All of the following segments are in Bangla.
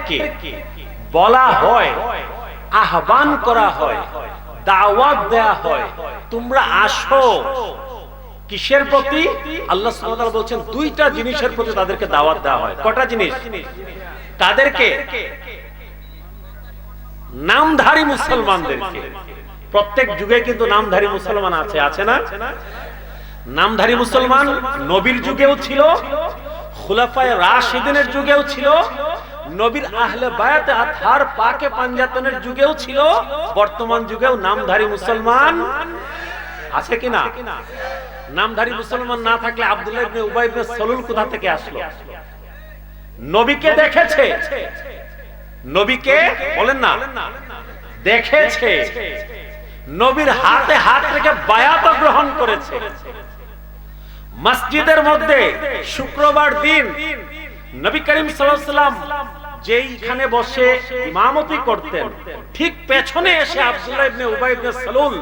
প্রত্যেককে বলা হয়, আহ্বান করা হয়, দাওয়াত দেয়া হয়, তোমরা আসো। কিসের প্রতি? আল্লাহ সুবহানাহু ওয়া তাআলা বলছেন দুইটা জিনিসের প্রতি তাদেরকে দাওয়াত দেওয়া হয়। কয়টা জিনিস? তাদেরকে, নামধারী মুসলমানদেরকে। প্রত্যেক যুগে কিন্তু নামধারী মুসলমান আছে, আছে না? নামধারী মুসলমান নবীর যুগেও ছিল, খুলাফায়ে রাশিদিনের যুগেও ছিল, নবীর আহলে বায়াতে আতহার পাকে পাঞ্জাতনের যুগেও ছিল, বর্তমান যুগেও নামধারী মুসলমান আছে কিনা? নামধারী মুসলমান না থাকলে আব্দুল্লাহ ইবনে উবাই ইবনে সালুল কোথা থেকে আসলো? নবীকে দেখেছে, নবীকে বলেন না দেখেছে, নবীর হাতে হাত রেখে বায়াত গ্রহণ করেছে। মসজিদের মধ্যে শুক্রবার দিন নবী করিম সাল্লাল্লাহু আলাইহি ওয়াসাল্লাম যেইখানে বসে ইমামতি করতেন, ঠিক পেছনে এসে আব্দুল্লাহ ইবনে উবাই ইবনে সালুল,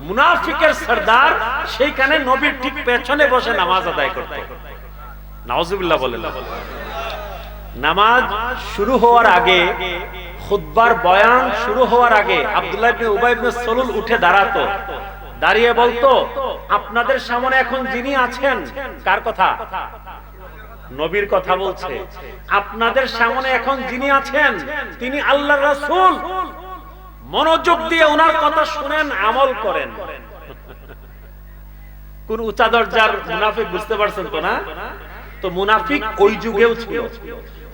মুনাফিকের সরদার, সেইখানে নবীর ঠিক পেছনে বসে নামাজ আদায় করতেন। নাউজুবিল্লাহ বলেন। নামাজ শুরু হওয়ার আগে, খুতবার বয়ান শুরু হওয়ার আগে আব্দুল্লাহ ইবনে উবাই ইবনে সালুল উঠে দাঁড়াতো, দাঁড়িয়ে বলতো, আপনাদের সামনে এখন যিনি আছেন, কার কথা? নবীর কথা বলছে। আপনাদের সামনে এখন যিনি আছেন তিনি আল্লাহর রাসূল, মনোযোগ দিয়ে ওনার কথা শুনেন, আমল করেন। কোন উঁচা দরজার মুনাফিক, বুঝতে পারছেন তো না? তো মুনাফিক ওই যুগেও ছিল,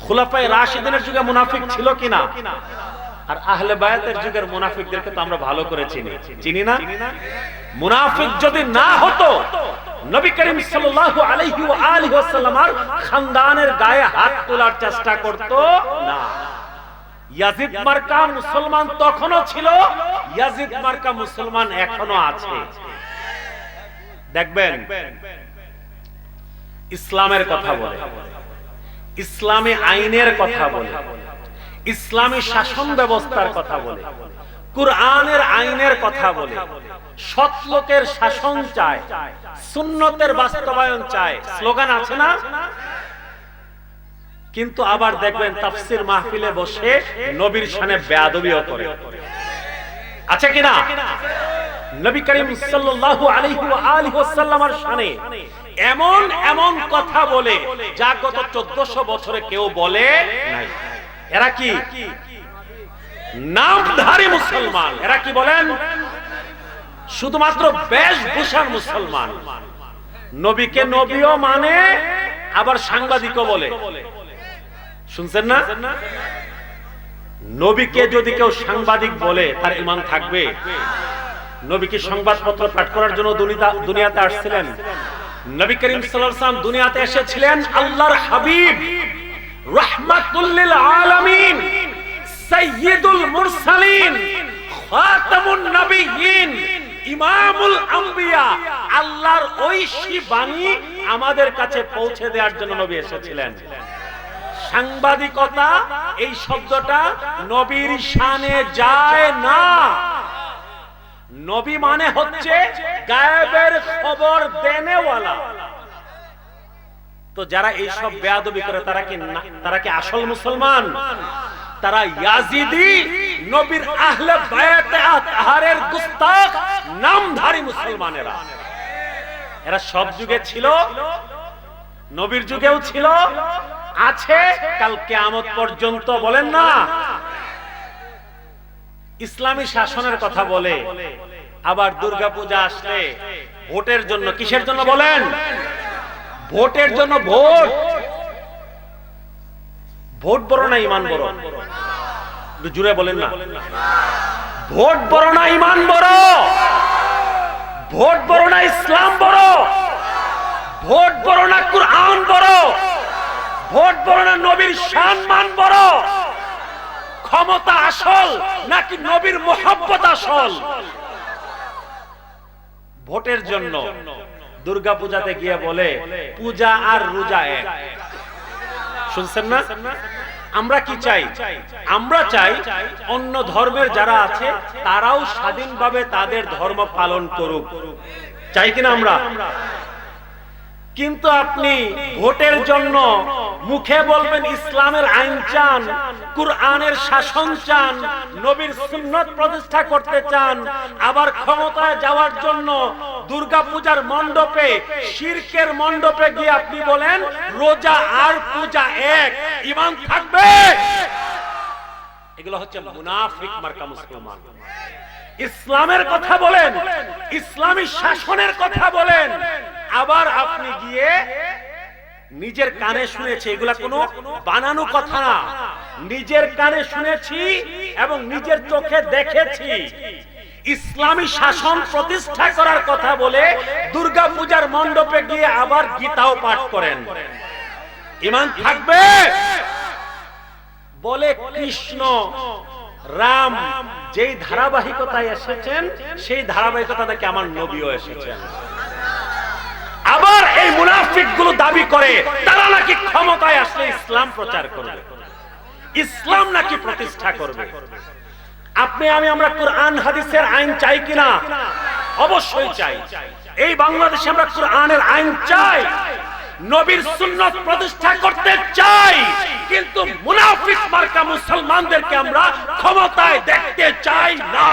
খুলাফায়ে রাশিদিনের যুগে মুনাফিক ছিল কিনা? আর আহলে বায়াতের যুগের মুনাফিকদেরকে তো আমরা ভালো করে চিনি, চিনি না? মুনাফিক যদি না হতো, নবী করিম সাল্লাল্লাহু আলাইহি ওয়া আলিহি ওয়াসাল্লামের খানদানের গায়ে হাত তোলার চেষ্টা করত না। ইয়াজিদ মার্কা মুসলমান তখনও ছিল, ইয়াজিদ মার্কা মুসলমান এখনো আছে। দেখবেন ইসলামের কথা বলে, ইসলামী আইনের কথা বলে, ইসলামী শাসন ব্যবস্থার কথা বলে, কুরআনের আইনের কথা বলে, সৎ লোকের শাসন চায়, সুন্নতের বাস্তবায়ন চায়, স্লোগান আছে না? কিন্তু আবার দেখবেন তাফসীর মাহফিলে বসে নবীর শানে বেয়াদবিও করে, আছে কিনা? নবী করিম সাল্লাল্লাহু আলাইহি ওয়া আলিহি ওয়াসাল্লামের শানে এমন এমন কথা বলে যা গত 1400 বছরে কেউ বলে নাই। এরা কি? নামধারী মুসলমান। এরা কি বলেন? শুধুমাত্র বেশভূষার মুসলমান। নবীকে নবীও মানে, আবার সাংবাদিকও বলে। শুনছেন না? নবীকে যদি কেউ সাংবাদিক বলে তার ঈমান থাকবে? নবী কি সংবাদপত্র পাঠ করার জন্য দুনিয়াতে আসছিলেন? নবী করিম সাল্লাল্লাহু আলাইহি ওয়াসাল্লাম দুনিয়াতে এসেছিলেন আল্লাহর হাবিব, রাহমাতুল লিল আলামিন, সাইয়্যিদুল মুরসালিন, খাতামুন নবিয়্যিন, ইমামুল আম্বিয়া। আল্লাহর ঐশী বাণী আমাদের কাছে পৌঁছে দেওয়ার জন্য নবী এসেছিলেন। সাংবাদিকতা এই শব্দটা নবীর শানে যায় না। নবী মানে হচ্ছে গায়েবের খবর দেনেওয়ালা। তো যারা এই সব বেয়াদবি করে তারা কি আসল মুসলমান? তারা ইয়াজিদি, নবীর আহলে বায়াতে আতহারের গুস্তাখ, নামধারী মুসলমানেরা। এরা সব যুগে ছিল, নবীর যুগেও ছিল, আছে, কাল কিয়ামত পর্যন্ত। বলেন না? ইসলামী শাসনের কথা বলে, আবার দুর্গাপূজা আসলে ভোটের জন্য, কিসের জন্য বলেন? ভোটের জন্য। ভোট, ভোট বড় না ঈমান বড়? জুড়ে বলেন না। ভোট বড় না ঈমান বড়? ভোট বড় না ইসলাম বড়? ভোট বড় না কুরআন বড়? ভোট বড় না নবীর সম্মান বড়? ক্ষমতা আসল নাকি নবীর মোহাব্বত আসল? ভোটের জন্য দুর্গা পূজাতে গিয়ে বলে পূজা আর রোজা এক। শুনছেন না? আমরা কি চাই? আমরা চাই অন্য ধর্মের যারা আছে তারাও স্বাধীনভাবে তাদের ধর্ম পালন করুক, চাই কিনা আমরা? কিন্তু আপনি ভোটের জন্য মুখে বলবেন ইসলামের আইন চান, কুরআনের শাসন চান, নবীর সুন্নাত প্রতিষ্ঠা করতে চান, আবার ক্ষমতায় যাওয়ার জন্য দুর্গাপূজার মণ্ডপে, শিরকের মণ্ডপে গিয়ে আপনি বলেন রোজা আর পূজা এক, ঈমান থাকবে? এগুলো হচ্ছে মুনাফিক মার্কা মুসলমান। ইসলামের কথা বলেন, ইসলামী শাসনের কথা বলেন, আবার আপনি গিয়ে নিজের কানে শুনেছি, এগুলা কোনো বানানো কথা না, নিজের কানে শুনেছি এবং নিজের চোখে দেখেছি। ইসলামী শাসন প্রতিষ্ঠা করার কথা বলে দুর্গা পূজার মণ্ডপে গিয়ে আবার গীতাও পাঠ করেন, ঈমান থাকবে? বলে কৃষ্ণ রাম যেই ধারাবাহিকতায় এসেছেন সেই ধারাবাহিকতা থেকে আমার নবীও এসেছেন। আবার এই মুনাফিক গুলো দাবি করে তারা নাকি ক্ষমতায় আসলে ইসলাম প্রচার করবে, ইসলাম নাকি প্রতিষ্ঠা করবে। আপনি আমরা কুরআন হাদিসের আইন চাই কিনা? অবশ্যই চাই। এই বাংলাদেশে আমরা কুরআনের আইন চাই, নবীর সুন্নাত প্রতিষ্ঠা করতে চাই, কিন্তু মুনাফিক মার্কা মুসলমানদেরকে আমরা ক্ষমতায় দেখতে চাই না।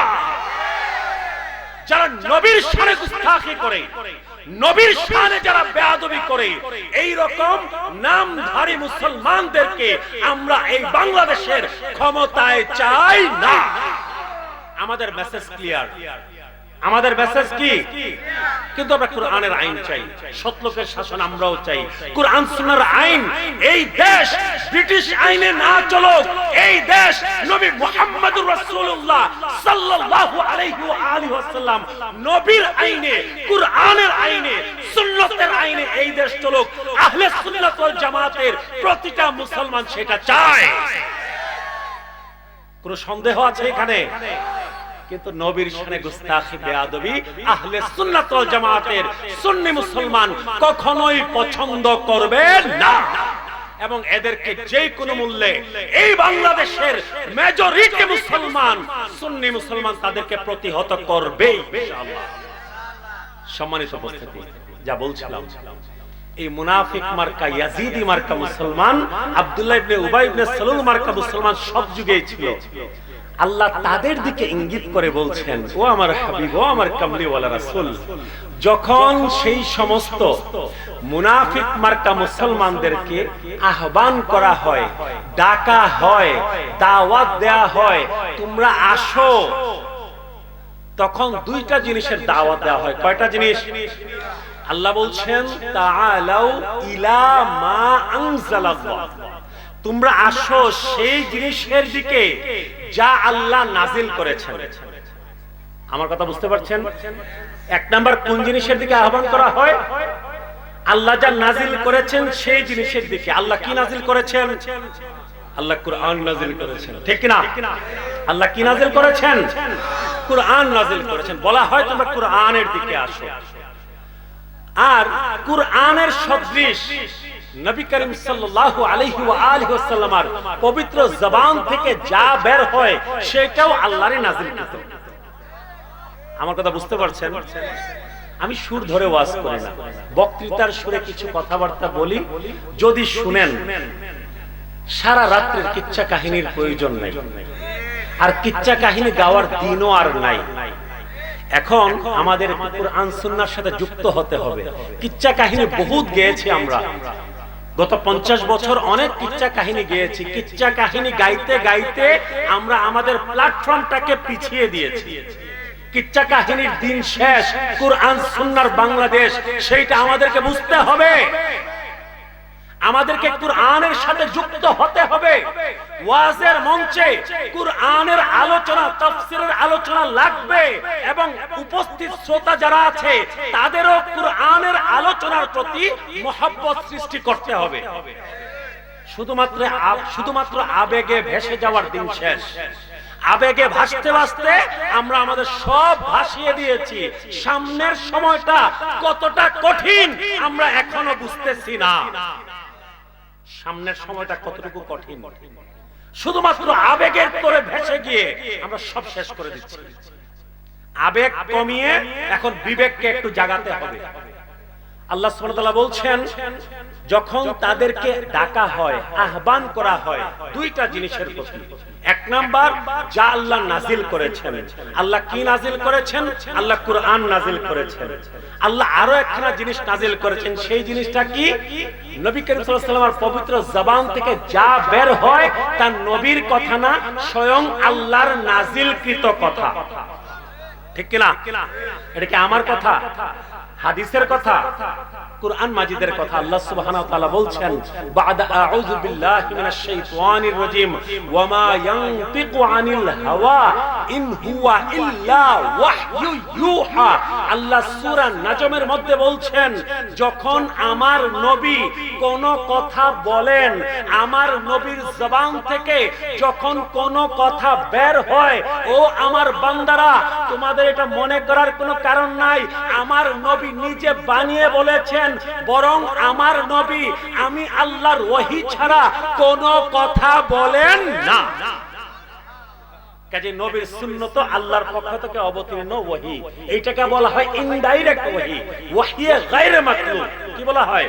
যারা নবীর শানে গুস্তাখি করে, নবীর শানে যারা বেয়াদবি করে, এই রকম নামধারী মুসলমানদেরকে আমরা এই বাংলাদেশের ক্ষমতায় চাই না। আমাদের মেসেজ ক্লিয়ার, আমাদের মেসেজ কি? কিন্তু আমরা কুরআনের আইন চাই, সৎলোকের শাসন আমরাও চাই, কুরআন সুন্নাহর আইন। এই দেশ ব্রিটিশ আইনে না চলুক, এই দেশ নবী মুহাম্মদুর রাসূলুল্লাহ সাল্লাল্লাহু আলাইহি ওয়া আলিহি ওয়াসাল্লাম নবীর আইনে, কুরআনের আইনে, সুন্নাতের আইনে এই দেশ চলুক। আহলে সুন্নাত ওয়াল জামাতের প্রতিটা মুসলমান সেটা চায়, কোনো সন্দেহ আছে এখানে? কিন্তু নবীর শানে গুস্তাখি বেয়াদবি আহলে সুন্নাত ওয়াল জামাতের সুন্নি মুসলমান কখনোই পছন্দ করবে না, এবং এদেরকে যে কোনো মূল্যে এই বাংলাদেশের মেজরিটি মুসলমান, সুন্নি মুসলমান তাদেরকে প্রতিহত করবে ইনশাআল্লাহ। সম্মানিত উপস্থিতি, যা বলছিলাম, এই মুনাফিক মার্কা, ইয়াজিদি মার্কা মুসলমান, আব্দুল্লাহ ইবনে উবাই ইবনে সালুল মার্কা মুসলমান সব যুগেই ছিল। আল্লাহ তাদের দিকে ইঙ্গিত করে বলছেন, ও আমার হাবিব, ও আমার কামলিওয়ালা রাসূল, যখন সেই সমস্ত মুনাফিক মার্কা মুসলমানদেরকে আহ্বান করা হয়, ডাকা হয়, দাওয়াত দেয়া হয়, তোমরা আসো, তখন দুইটা জিনিসের দাওয়াত দেওয়া হয়। কয়টা জিনিস? আল্লাহ বলছেন তাআলাউ ইলা মা আনজালাল্লাহ, তোমরা আসো সেই জিনিসের দিকে যা আল্লাহ নাজিল করেছেন। আমার কথা বুঝতে পারছেন? এক নাম্বার কোন জিনিসের দিকে আহ্বান করা হয়? আল্লাহ যা নাজিল করেছেন সেই জিনিসের দিকে। আল্লাহ কি নাজিল করেছেন? আল্লাহ কুরআন নাজিল করেছেন, ঠিক না? আল্লাহ কি নাজিল করেছেন? কুরআন নাজিল করেছেন। বলা হয় তোমরা কুরআনের দিকে আসো। আর কুরআনের সদৃশ নবী করিম সাল্লাল্লাহু আলাইহি ওয়া আলিহি ওয়াসাল্লামের পবিত্র জবান থেকে যা বের হয় সেটাও আল্লাহরই নাজিল করেছেন। আমার কথা বুঝতে পারছেন? আমি সুর ধরে ওয়াজ করি না, বক্তৃতার সুরে কিছু কথাবার্তা বলি, যদি শুনেন সারা রাত্রের কিচ্ছা কাহিনীর প্রয়োজন নেই, আর কিচ্ছা কাহিনী গাওয়ার দিনও আর নাই। এখন আমাদের কুরআন সুন্নাহর সাথে যুক্ত হতে হবে। কিচ্ছা কাহিনী বহুত গেয়েছি আমরা, গত 50 বছর অনেক কিচ্ছা কাহিনী গেয়েছি। কিচ্ছা কাহিনী গাইতে গাইতে আমরা আমাদের প্ল্যাটফর্মটাকে পিছিয়ে দিয়েছি। কিচ্ছা কাহিনীর দিন শেষ, কুরআন সুন্নাহর বাংলাদেশ, সেইটা আমাদেরকে বুঝতে হবে। আমাদেরকে কুরআনের সাথে যুক্ত হতে হবে। ওয়াজের মঞ্চে কুরআনের আলোচনা, তাফসীরের আলোচনা লাগবে, এবং উপস্থিত শ্রোতা যারা আছে তাদেরও কুরআনের আলোচনার প্রতি মহব্বত সৃষ্টি করতে হবে। শুধুমাত্র আবেগে ভেসে যাওয়ার দিন শেষ। আবেগে ভাসতে ভাসতে আমরা আমাদের সব ভাসিয়ে দিয়েছি। সামনের সময়টা কতটা কঠিন আমরা এখনো বুঝতেছি না। সামনের সময়টা কতটুকু কঠিন, শুধুমাত্র আবেগের করে ভেসে গিয়ে আমরা সব শেষ করে দিচ্ছি। আবেগ কমিয়ে এখন বিবেককে একটু জাগাতে হবে। আল্লাহ সুবহানাহু ওয়া তাআলা বলছেন যখন তাদেরকে ডাকা হয়, আহ্বান করা হয় দুইটা জিনিসের প্রতি। এক নাম্বার, যা আল্লাহ নাজিল করেছেন। আল্লাহ কি নাজিল করেছেন? আল্লাহ কুরআন নাজিল করেছেন। আল্লাহ আরো একখানা জিনিস নাজিল করেছেন, সেই জিনিসটা কি? নবী করিম সাল্লাল্লাহু আলাইহি ওয়াসাল্লামের পবিত্র জবান থেকে যা বের হয় তা নবীর কথা না, স্বয়ং আল্লাহর নাজিলকৃত কথা। ঠিক কিনা? এটা কি আমার কথা? হাদিসের কথা? কুরআন মাজিদের কথা। আল্লাহ সুবহানাহু ওয়া তাআলা বলছেন, বা'দা আউযু বিল্লাহি মিনাশ শাইতানির রাজীম ওয়া মা ইয়ানতিকু আনিল হাওয়া ইন হুয়া ইল্লা ওয়াহয়ু ইউহা। আল্লাহ সূরা নাজমের মধ্যে বলছেন, যখন আমার নবী কোন কথা বলেন, আমার নবীর জবান থেকে যখন কোন কথা বের হয়, ও আমার বান্দারা, তোমাদের এটা মনে করার কোনো কারণ নাই, আমার নবী নিজে বানিয়ে বলেছেন, বরং আমার নবী আমি আল্লাহর ওহী ছাড়া কোনো কথা বলেন না। কাজে নবীর সুন্নত আল্লাহর পক্ষ থেকে অবতীর্ণ ওহী, এইটাকে বলা হয় ইনডাইরেক্ট ওহী, ওহীয়ে গায়রে মাতলুব। কি বলা হয়?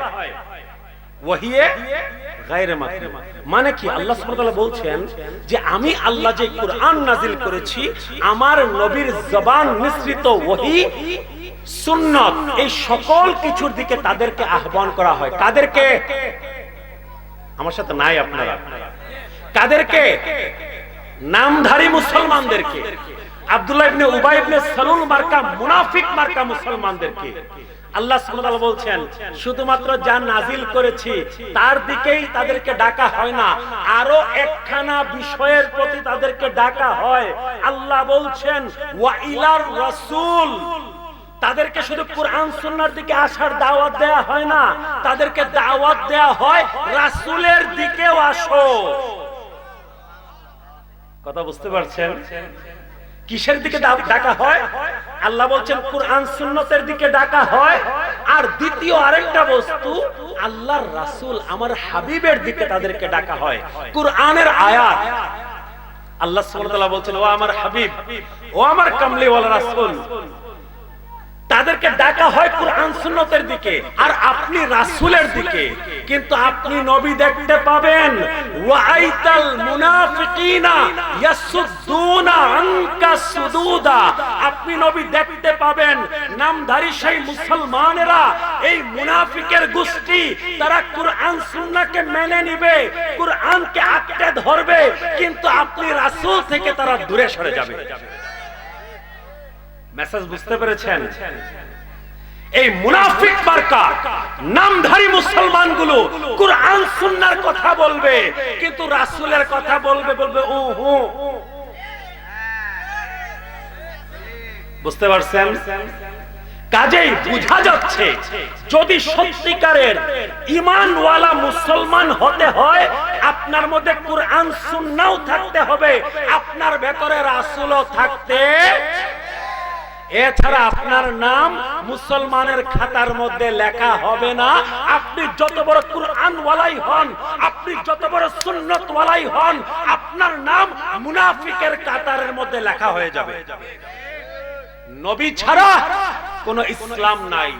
ওহীয়ে গায়রে মাতলুব। মানে কি? আল্লাহ সুবহানাহু ওয়া তাআলা বলছেন যে আমি আল্লাহ যে কুরআন নাজিল করেছি, আমার নবীর জবান মিশ্রিত ওহী, সুন্নাত, এই সকল কিছুর দিকে তাদেরকে আহ্বান করা হয়। কাদেরকে? আমার সাথে নাই আপনারা। কাদেরকে? নামধারী মুসলমানদেরকে, আব্দুল্লাহ ইবনে উবাই ইবনে সালুল মার্কা মুনাফিক মার্কা মুসলমানদেরকে। আল্লাহ সুবহানাহু ওয়া তাআলা বলছেন, শুধুমাত্র যা নাজিল করেছি তার দিকেই তাদেরকে ডাকা হয় না, আরো একখানা বিষয়ের প্রতি তাদেরকে ডাকা হয়। আল্লাহ বলছেন, ওয়া ইলার রাসূল, তাদেরকে শুধু কুরআন সুন্নাহর দিকে আসার দাওয়াত দেয়া হয় না, তাদেরকে দাওয়াত দেয়া হয় রাসূলের দিকেও আসো। কথা বুঝতে পারছেন? কিসের দিকে ডাকা হয়? আল্লাহ বলছেন কুরআন সুন্নাতের দিকে ডাকা হয়। আর দ্বিতীয় আরেকটা বস্তু, আল্লাহর রাসূল আমার হাবিবের দিকে তাদেরকে ডাকা হয়। কুরআনের আয়াত, আল্লাহ সুবহানাহু ওয়া তাআলা বলছেন, ও আমার হাবিব, ও আমার কামলিওয়ালা রাসূল, তাদেরকে ডাকা হয় কুরআন সুন্নাতের দিকে আর আপনি রাসূলের দিকে। কিন্তু আপনি নবী দেখতে পাবেন, ওয়াইতাল মুনাফিকিনা ইয়াসুদ্দুনা আনকা সুদুদা, আপনি নবী দেখতে পাবেন নামধারী সেই মুসলমানেরা, এই মুনাফিকের গোষ্ঠী, তারা কুরআন সুন্নাহকে মেনে নিবে, কুরআনকে আঁকড়ে ধরবে, কিন্তু আপনি রাসূল থেকে তারা দূরে সরে যাবে। মেসেজ বুঝতে পেরেছেন? এই মুনাফিক মার্কা নামধারী মুসলমানগুলো কুরআন সুন্নাহর কথা বলবে, কিন্তু রাসূলের কথা বলবে ওহো। বুঝতে পারছেন? কাজেই বোঝা যাচ্ছে, যদি সত্যিকারের ঈমানওয়ালা মুসলমান হতে হয়, আপনার মধ্যে কুরআন সুন্নাহও থাকতে হবে, আপনার ভেতরে রাসূলও থাকতে। এছাড়া আপনার নাম মুসলমানের খাতার মধ্যে লেখা হবে না। আপনি যত বড় কুরআন ওয়ালাই হন, আপনি যত বড় সুন্নাত ওয়ালাই হন, আপনার নাম মুনাফিকের কাতারের মধ্যে লেখা হয়ে যাবে। নবী ছাড়া কোনো ইসলাম নাই,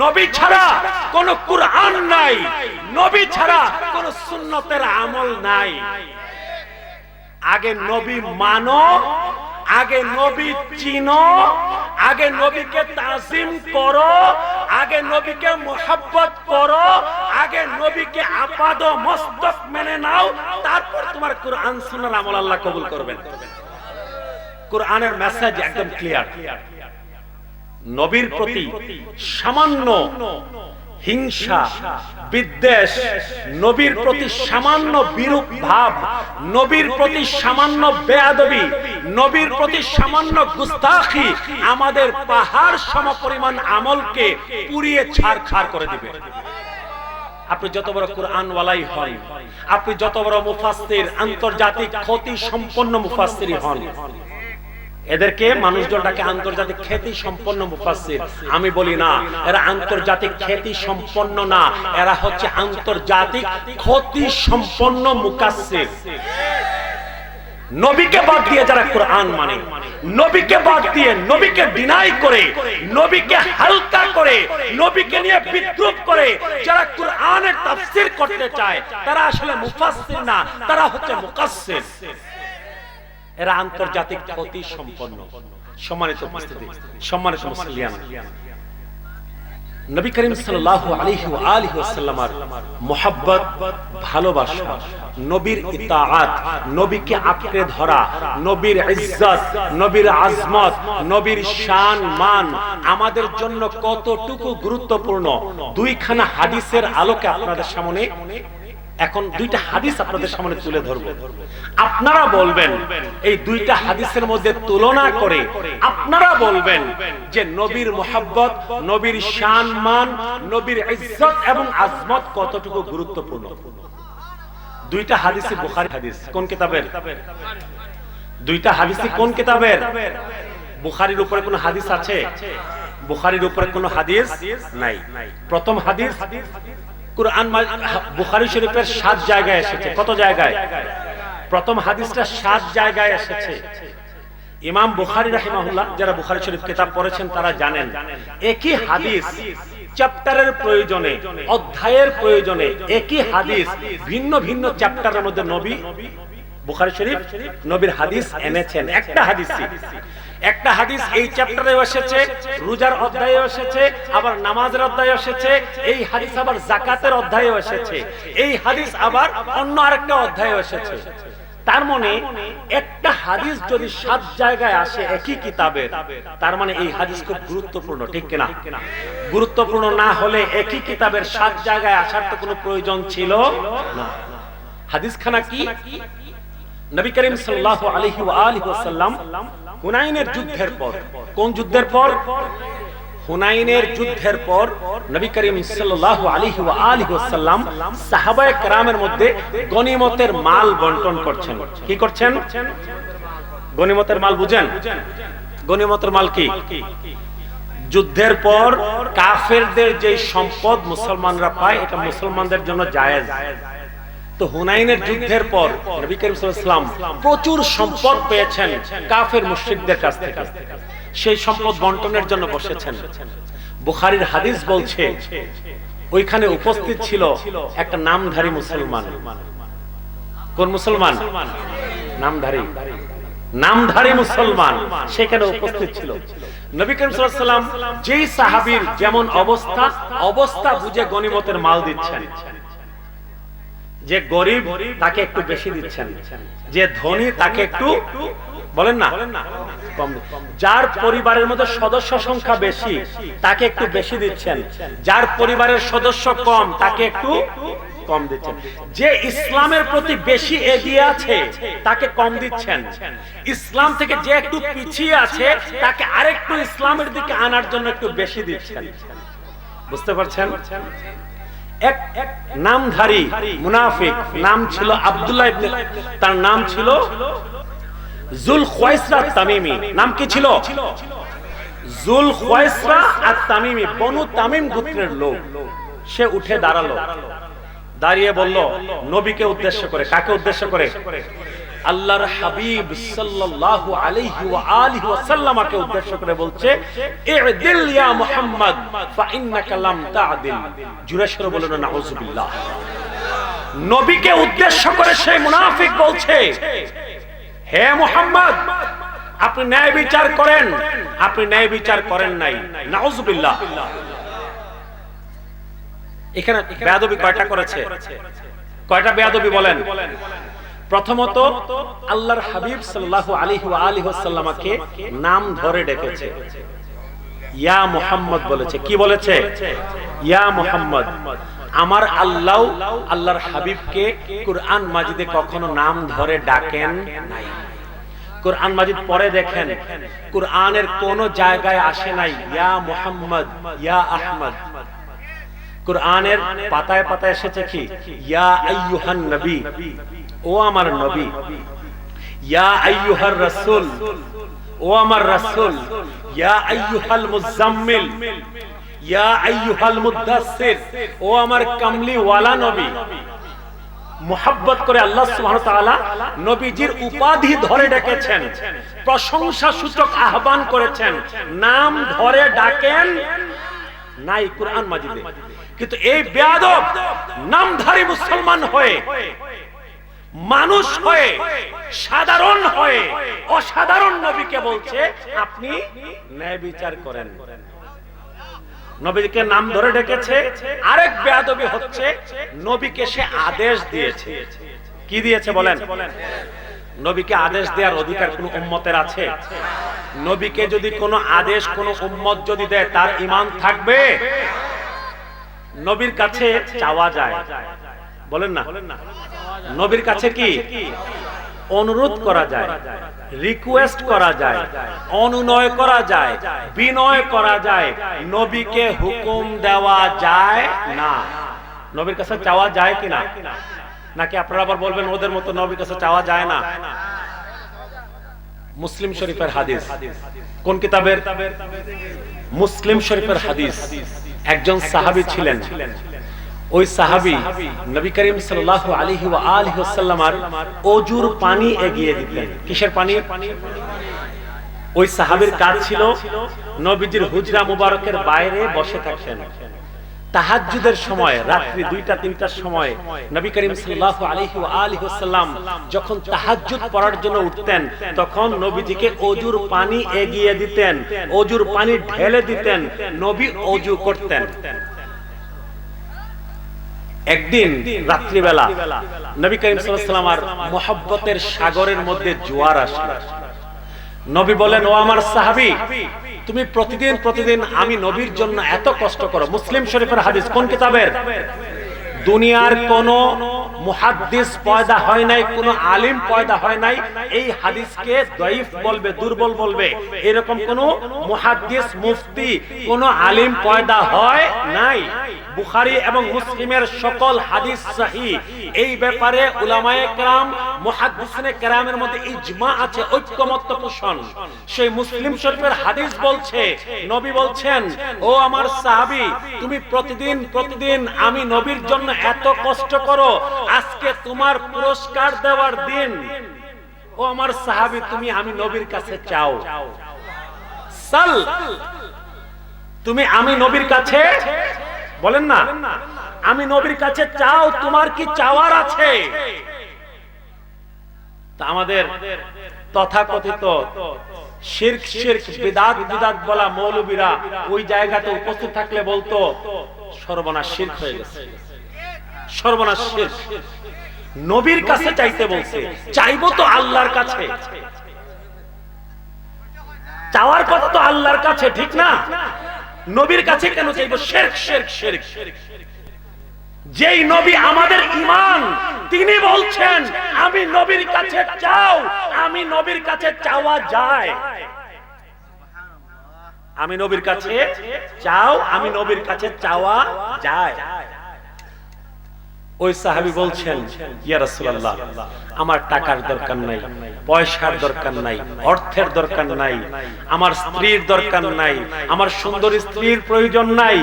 নবী ছাড়া কোনো কুরআন নাই, নবী ছাড়া কোনো সুন্নতের আমল নাই। আগে নবী মানো, আগে নবী চিনো, আগে নবীকে তাজিম করো, আগে নবীকে মুহাব্বত করো, আগে নবীকে আপাদ মস্তক মেনে নাও, তারপর তোমার কুরআন সুন্নাহর আমল আল্লাহ কবুল করবেন। কুরআনের মেসেজ একদম ক্লিয়ার। নবীর প্রতি সামান্য হিংসা, বিদ্বেষ, নবীর প্রতি সামান্য বিরূপ ভাব, নবীর প্রতি সামান্য বেয়াদবি, নবীর প্রতি সামান্য গুস্তাখি আমাদের পাহাড় সমপরিমাণ আমলকে পুড়িয়ে ছারখার করে দিবে। আপনি যত বড় কুরআন ওয়ালাই হন, আপনি যত বড় মুফাসসির, আন্তর্জাতিক খ্যাতি সম্পন্ন মুফাসসির হন, এদেরকে মানুষজনটাকে আন্তর্জাতিক খ্যাতি সম্পন্ন মুফাসসির, আমি বলি না এরা আন্তর্জাতিক খ্যাতি সম্পন্ন না, এরা হচ্ছে আন্তর্জাতিক ক্ষতি সম্পন্ন মুকাসসির। নবীকে বাদ দিয়ে যারা কোরআন মানে, নবীকে বাদ দিয়ে, নবীকে ডিনাই করে, নবীকে হালকা করে, নবীকে নিয়ে বিদ্রুপ করে যারা কোরআনের তাফসীর করতে চায়, তারা আসলে মুফাসসির না, তারা হচ্ছে মুকাসসির। এরা আন্তর্জাতিক খ্যাতি সম্পন্ন। সম্মানিত উপস্থিতি, সম্মানিত মুসলিয়ান, নবী করিম সাল্লাল্লাহু আলাইহি ওয়া আলিহি ওয়াসাল্লামের মুহাব্বত, ভালোবাসা, নবীর ইতাআত, নবীকে আঁকড়ে ধরা, নবীর ইজ্জত, নবীর আজমত, নবীর শান মান আমাদের জন্য কতটুকু গুরুত্বপূর্ণ, দুইখানা হাদিসের আলোকে আপনাদের সামনে এখন দুইটা হাদিস আপনাদের সামনে তুলে ধরব। আপনারা বলবেন এই দুইটা হাদিসের মধ্যে তুলনা করে আপনারা বলবেন যে নবীর মুহাব্বত, নবীর শান মান, নবীর ইজ্জত এবং আজমত কতটুকু গুরুত্বপূর্ণ। দুইটা হাদিস বুখারী হাদিস। কোন কিতাবের? দুইটা হাদিস কোন কিতাবের? বুখারীর উপরে কোন হাদিস আছে? বুখারীর উপরে কোন হাদিস নাই। প্রথম হাদিস কুরআন বুখারী শরীফের 7 জায়গায় এসেছে। কত জায়গায়? প্রথম হাদিসটা 7 জায়গায় এসেছে। ইমাম বুখারী রাহিমাহুল্লাহ, যারা বুখারী শরীফ কিতাব পড়েছেন তারা জানেন, একই হাদিস চ্যাপ্টারের প্রয়োজনে, অধ্যায়ের প্রয়োজনে একই হাদিস ভিন্ন ভিন্ন চ্যাপ্টারের মধ্যে নবী বুখারী শরীফ নবীর হাদিস এনেছেন। একটা হাদিস এই চ্যাপ্টারেও এসেছে, রোজার অধ্যায়েও এসেছে, আবার নামাজের অধ্যায়ে এসেছে, এই হাদিস আবার যাকাতের অধ্যায়েও এসেছে, এই হাদিস আবার অন্য আরেকটা অধ্যায়েও এসেছে। তার মানে একটা হাদিস যদি 7 জায়গায় আসে একই কিতাবের, তার মানে এই হাদিস খুব গুরুত্বপূর্ণ, ঠিক কিনা? গুরুত্বপূর্ণ না হলে একই কিতাবের 7 জায়গায় আসার তো কোনো প্রয়োজন ছিল না। হাদিসখানা কি? নবী করিম সাল্লাল্লাহু আলাইহি ওয়া আলিহি ওয়াসাল্লাম হুনাইনের যুদ্ধের পর, কোন যুদ্ধের পর? হুনাইনের যুদ্ধের পর নবী করিম সাল্লাল্লাহু আলাইহি ওয়া আলিহি ওয়াসাল্লাম সাহাবায়ে কেরামের মধ্যে গনিমতের মাল বন্টন করছেন। কি করছেন? গনিমতের মাল বুঝেন? গনিমতের মাল কি? যুদ্ধের পর কাফেরদের যে সম্পদ মুসলমানরা পায়, এটা মুসলমানদের জন্য জায়েজ। তো হুনাইনের যুদ্ধের পর নবী করিম সাল্লাল্লাহু আলাইহি ওয়াসাল্লাম প্রচুর সম্পদ পেয়েছেন কাফের মুশরিকদের কাছ থেকে, সেই সম্পদ বন্টনের জন্য বসেছেন। বুখারীর হাদিস বলছে ওইখানে উপস্থিত ছিল একটা নামধারী মুসলমান। কোন মুসলমান? নামধারী মুসলমান সেখানে উপস্থিত ছিল। নবী করিম সাল্লাল্লাহু আলাইহি ওয়াসাল্লাম যেই সাহাবীর যেমন অবস্থা বুঝে গনিমতের মাল দিচ্ছেন। যে গরিব তাকে একটু বেশি দিচ্ছেন, যে ধনী তাকে একটু বলেন না কম। যার পরিবারের মধ্যে সদস্য সংখ্যা বেশি তাকে একটু বেশি দিচ্ছেন, যার পরিবারের সদস্য কম তাকে একটু কম দিচ্ছেন। যে ইসলামের প্রতি বেশি এগিয়ে আছে তাকে কম দিচ্ছেন, ইসলাম থেকে যে একটু পিছিয়ে আছে তাকে আরেকটু ইসলামের দিকে আনার জন্য একটু বেশি দিচ্ছেন। বুঝতে পারছেন? এক নামধারী মুনাফিক, নাম ছিল আব্দুল্লাহ ইবনে, তার নাম ছিল যুলখুয়াইসরা তামিমি। নাম কি ছিল? যুলখুয়াইসরা আত-তামিমি, বনু তামিম গোত্রের লোক। সে উঠে দাঁড়ালো, দাঁড়িয়ে বলল নবীকে উদ্দেশ্য করে। কাকে উদ্দেশ্য করে? আল্লাহর হাবিব সাল্লাল্লাহু আলাইহি ওয়া আলিহি ওয়াসাল্লামকে উদ্দেশ্য করে বলছে, ইদিল ইয়া মুহাম্মদ ফা ইন্নাকা লাম তা'দিল। জোরে সরে বলুন নাউযুবিল্লাহ। নবীকে উদ্দেশ্য করে সেই মুনাফিক বলছে, হে মুহাম্মদ, আপনি ন্যায় বিচার করেন, আপনি ন্যায় বিচার করেন নাই। নাউযুবিল্লাহ। এখানে বেয়াদবি কয়টা করেছে? কয়টা বেয়াদবি বলেন? প্রথমত আল্লাহর হাবিব সাল্লাল্লাহু আলাইহি ওয়া আলিহি ওয়াসাল্লামকে নাম ধরে ডেকেছে, ইয়া মুহাম্মদ বলেছে। কি বলেছে? ইয়া মুহাম্মদ। আমার আল্লাহ আল্লাহর হাবিবকে কুরআন মাজিদে কখনো নাম ধরে ডাকেন নাই। কুরআন মাজিদ পড়ে দেখেন, কুরআনের কোন জায়গায় আসে নাই ইয়া মুহাম্মদ, ইয়া আহমদ। কুরআনের পাতায় পাতায় এসেছে কি ইয়া আইয়ুহান নবী, ও আমার নবী। ইয়া আইয়ুহার রাসূল, ও আমার রাসূল। ইয়া আইয়ুহাল মুজাম্মিল, ইয়া আইয়ুহাল মুদাসসির, ও আমার কামলি ওয়ালা নবী। মুহাব্বত করে আল্লাহ সুবহানাহু ওয়া তাআলা নবীজির উপাধি ধরে ডেকেছেন, প্রশংসা সূচক আহ্বান করেছেন, নাম ধরে ডাকেন নাই কুরআন মাজিদে। কিন্তু এই বেয়াদব নামধারী মুসলমান হয়ে, মানুষ হয়ে, সাধারণ হয়ে অসাধারণ নবীকে বলছে আপনি ন্যায় বিচার করেন। নবীকে নাম ধরে ডেকেছে। আরেক বেয়াদবি হচ্ছে নবীকে সে আদেশ দিয়েছে। কি দিয়েছে বলেন? নবীকে আদেশ দেওয়ার অধিকার কোন উম্মতের আছে? নবীকে যদি কোনো আদেশ কোন উম্মত যদি দেয় তার ঈমান থাকবে? নবীর কাছে চাওয়া যায়, বলেন না? নবীর কাছে কি অনুরোধ করা যায়, রিকোয়েস্ট করা যায়, অনুনয় করা যায়, বিনয় করা যায়। নবীকে হুকুম দেওয়া যায় না। নবীর কাছে চাওয়া যায় কিনা? নাকি আপনারা আবার বলবেন ওদের মতো নবীর কাছে চাওয়া যায় না? মুসলিম শরীফের হাদিস। কোন কিতাবের? মুসলিম শরীফের হাদিস। একজন সাহাবী ছিলেন, ওই সাহাবী নবী করিম সাল্লাল্লাহু আলাইহি ওয়া আলিহি ওয়াসাল্লামের ওযুর পানি এগিয়ে দিতেন। কিসের পানি? ওই সাহাবীর কাজ ছিল নবীজির হুজরা মুবারকের বাইরে বসে থাকতেন। তাহাজ্জুদের সময়, রাত্রি 2টা-3টার সময় নবী করিম সাল্লাল্লাহু আলাইহি ওয়া আলিহি ওয়াসাল্লাম যখন তাহাজ্জুদ পড়ার জন্য উঠতেন, তখন নবীজিকে ওযুর পানি এগিয়ে দিতেন, ওযুর পানি ঢেলে দিতেন, নবী ওযু করতেন। একদিন রাত্রিবেলা নবী করিম সাল্লাল্লাহু আলাইহি ওয়াসাল্লামের মুহাব্বতের সাগরের মধ্যে জোয়ার আসে। নবী বলেন, ও আমার সাহাবী, তুমি প্রতিদিন আমি নবীর জন্য এত কষ্ট করো। মুসলিম শরীফের হাদিস। কোন কিতাবের? দুনিয়ার কোন মুহাদ্দিস পয়দা হয় নাই, কোন আলিম পয়দা হয় নাই এই হাদিসকে দাঈফ বলবে, দুর্বল বলবে, এরকম কোন মুহাদ্দিস, মুফতি, কোন আলিম পয়দা হয় নাই। বুখারী এবং মুসলিমের সকল হাদিস সহিহ। এই ব্যাপারে উলামায়ে কেরাম, মুহাদ্দিসিনে কেরামের মধ্যে ইজমা আছে, ঐক্যমত্য পোষণ। সেই মুসলিম শরীফের হাদিস বলছে, নবী বলছেন, ও আমার সাহাবী, তুমি প্রতিদিন আমি নবীর জন্য এত কষ্ট করো, আজকে তোমার পুরস্কার দেওয়ার দিন। ও আমার সাহাবী, তুমি আমি নবীর কাছে চাও। সাল, তুমি আমি নবীর কাছে, বলেন না, আমি নবীর কাছে চাও, তোমার কি চাওয়ার আছে? তা আমাদের তথাকথিত শিরক বিদআত বলা মৌলবীরা ওই জায়গাতে উপস্থিত থাকলে বলতো সর্বনাশ, শিরক হয়ে গেছে, সর্বনাশ, শিরক। নবীর কাছে চাইতে বলছে, চাইবো তো আল্লাহর কাছে, চাওয়ার কথা তো আল্লাহর কাছে, ঠিক না? নবীর কাছে কেন চাইবো? শিরক। যেই নবী আমাদের ঈমান, তিনি বলছেন আমি নবীর কাছে চাও, আমি নবীর কাছে চাওয়া যায়। আমি নবীর কাছে চাও, আমি নবীর কাছে চাওয়া যায়। ওই সাহাবী বলছেন, ইয়া রাসূলুল্লাহ, আমার টাকার দরকার নাই, পয়সার দরকার নাই, অর্থের দরকার নাই, আমার স্ত্রীর দরকার নাই, আমার সুন্দর স্ত্রীর প্রয়োজন নাই,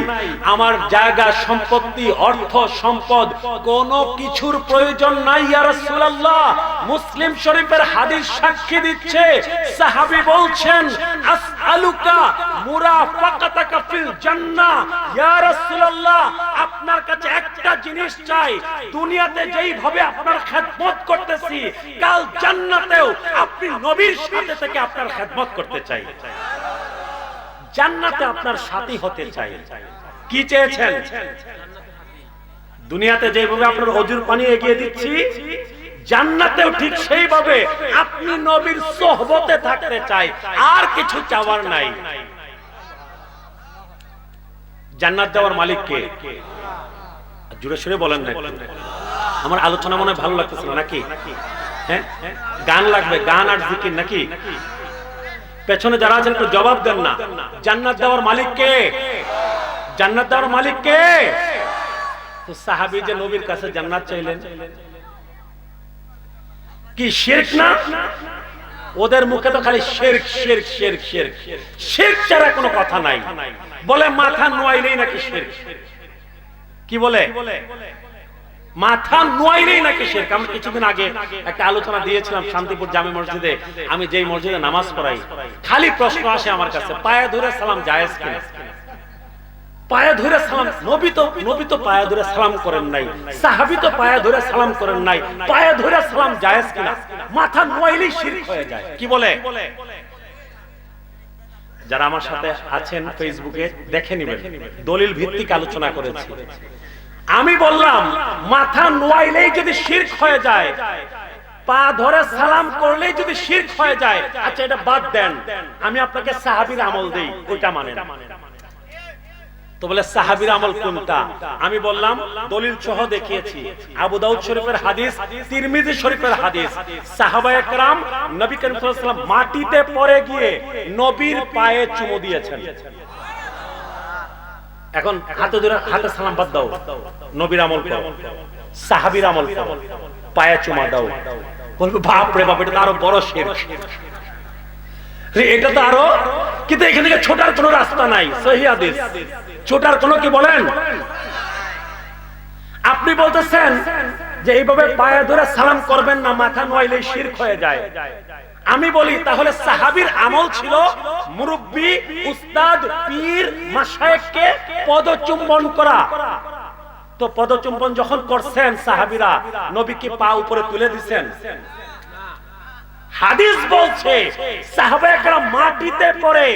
আমার জায়গা সম্পত্তি, অর্থ সম্পদ কোনো কিছুর প্রয়োজন নাই ইয়া রাসূলুল্লাহ। মুসলিম শরীফের হাদিস সাক্ষী দিচ্ছে, সাহাবী বলছেন, আসআলুকা মুরাফাকাতাকা ফিল জান্নাহ, ইয়া রাসূলুল্লাহ, আপনার কাছে একটা জিনিস চাই, দুনিয়াতে যেইভাবে আপনার খেদমত করতেছি, কাল জান্নাতেও আপনি নবীর সাথে থেকে আপনার খেদমত করতে চাই, জান্নাতে আপনার সাথী হতে চাই। কি চেয়েছেন? দুনিয়াতে যেভাবে আপনার ওযুর পানি এগিয়ে দিচ্ছি, জান্নাতেও ঠিক সেইভাবে আপনি নবীর সোহবতে থাকতে চাই, আর কিছু চাওয়ার নাই। জান্নাত দেওয়ার মালিক কে? জোরে সোরে বলেন না। আমার আলোচনা মনে ভালো লাগতেছে না নাকি? হ্যাঁ, গান লাগবে, গান আর জিকির নাকি? পেছনে যারা আছেন একটু জবাব দেন না। জান্নাত দেওয়ার মালিক কে? জান্নাত দেওয়ার মালিক কে? তো সাহাবী যে নবীর কাছে জান্নাত চাইলেন, কি শিরক না? ওদের মুখে তো খালি শিরক শিরক শিরক শিরক, শিরক ছাড়া কোনো কথা নাই। বলে মাথা নোয়াইলেই নাকি শিরক। কি বলে? মাথা নোয়াইলেই নাকি শিরক। আমি কিছুদিন আগে একটা আলোচনা দিয়েছিলাম শান্তিপুর জামে মসজিদে, আমি যেই মসজিদে নামাজ পড়াই, খালি প্রশ্ন আসে আমার কাছে, পায়ে ধরে সালাম জায়েজ কিনা? পায়ে ধরে সালাম, নবী তো পায়ে ধরে সালাম করেন নাই, সাহাবী তো পায়ে ধরে সালাম করেন নাই, পায়ে ধরে সালাম জায়েজ কিনা? মাথা নোয়াইলেই শিরক হয়ে যায়। কি বলে? যারা আমার সাথে আছেন ফেসবুকে দেখে নেবেন, দলিল ভিত্তিক আলোচনা করেছি। আমি বললাম মাথা নোয়াইলেই যদি শিরক হয়ে যায়, পা ধরে সালাম করলেই যদি শিরক হয়ে যায়, আচ্ছা এটা বাদ দেন, আমি আপনাকে সাহাবীর আমল দেই, ওইটা মানেন। তো বলে সাহাবীর আমল কোনটা? আমি বললাম দলিল সহ দেখিয়েছি, আবু দাউদ শরীফের হাদিস, তিরমিজি শরীফের হাদিস, সাহাবায়ে কেরাম নবী করিম সাল্লাল্লাহু আলাইহি ওয়াসাল্লাম মাটিতে পড়ে গিয়ে নবীর পায়ে চুমু দিয়েছেন। এখন হাতে ধরে হাতে সালাম বাদ দাও, নবীর আমল করো, সাহাবীর আমল করো, পায়ে চুমা দাও। বলবো বাপ রে বাপ, এটা তো আরো বড় শিরক, এটা তো আরো। কিন্তু এখান থেকে ছোটার কোনো রাস্তা নাই, সহিহ হাদিস, ছোটার কোনো কি বলেন? আপনি বলতেছেন যে এইভাবে পায়ে ধরে সালাম করবেন না, মাথা নোয়াইলেই শিরক হয়ে যায়। আমি বলি তাহলে সাহাবীর আমল ছিল মুরব্বি, উস্তাদ, পীর, মাশায়েখকে পদচুম্বন করা। তো পদচুম্বন যখন করছেন সাহাবীরা, নবী কি পা উপরে তুলে দিবেন? হাদিস বলছে সাহাবায়ে কেরাম মাটিতে পড়ে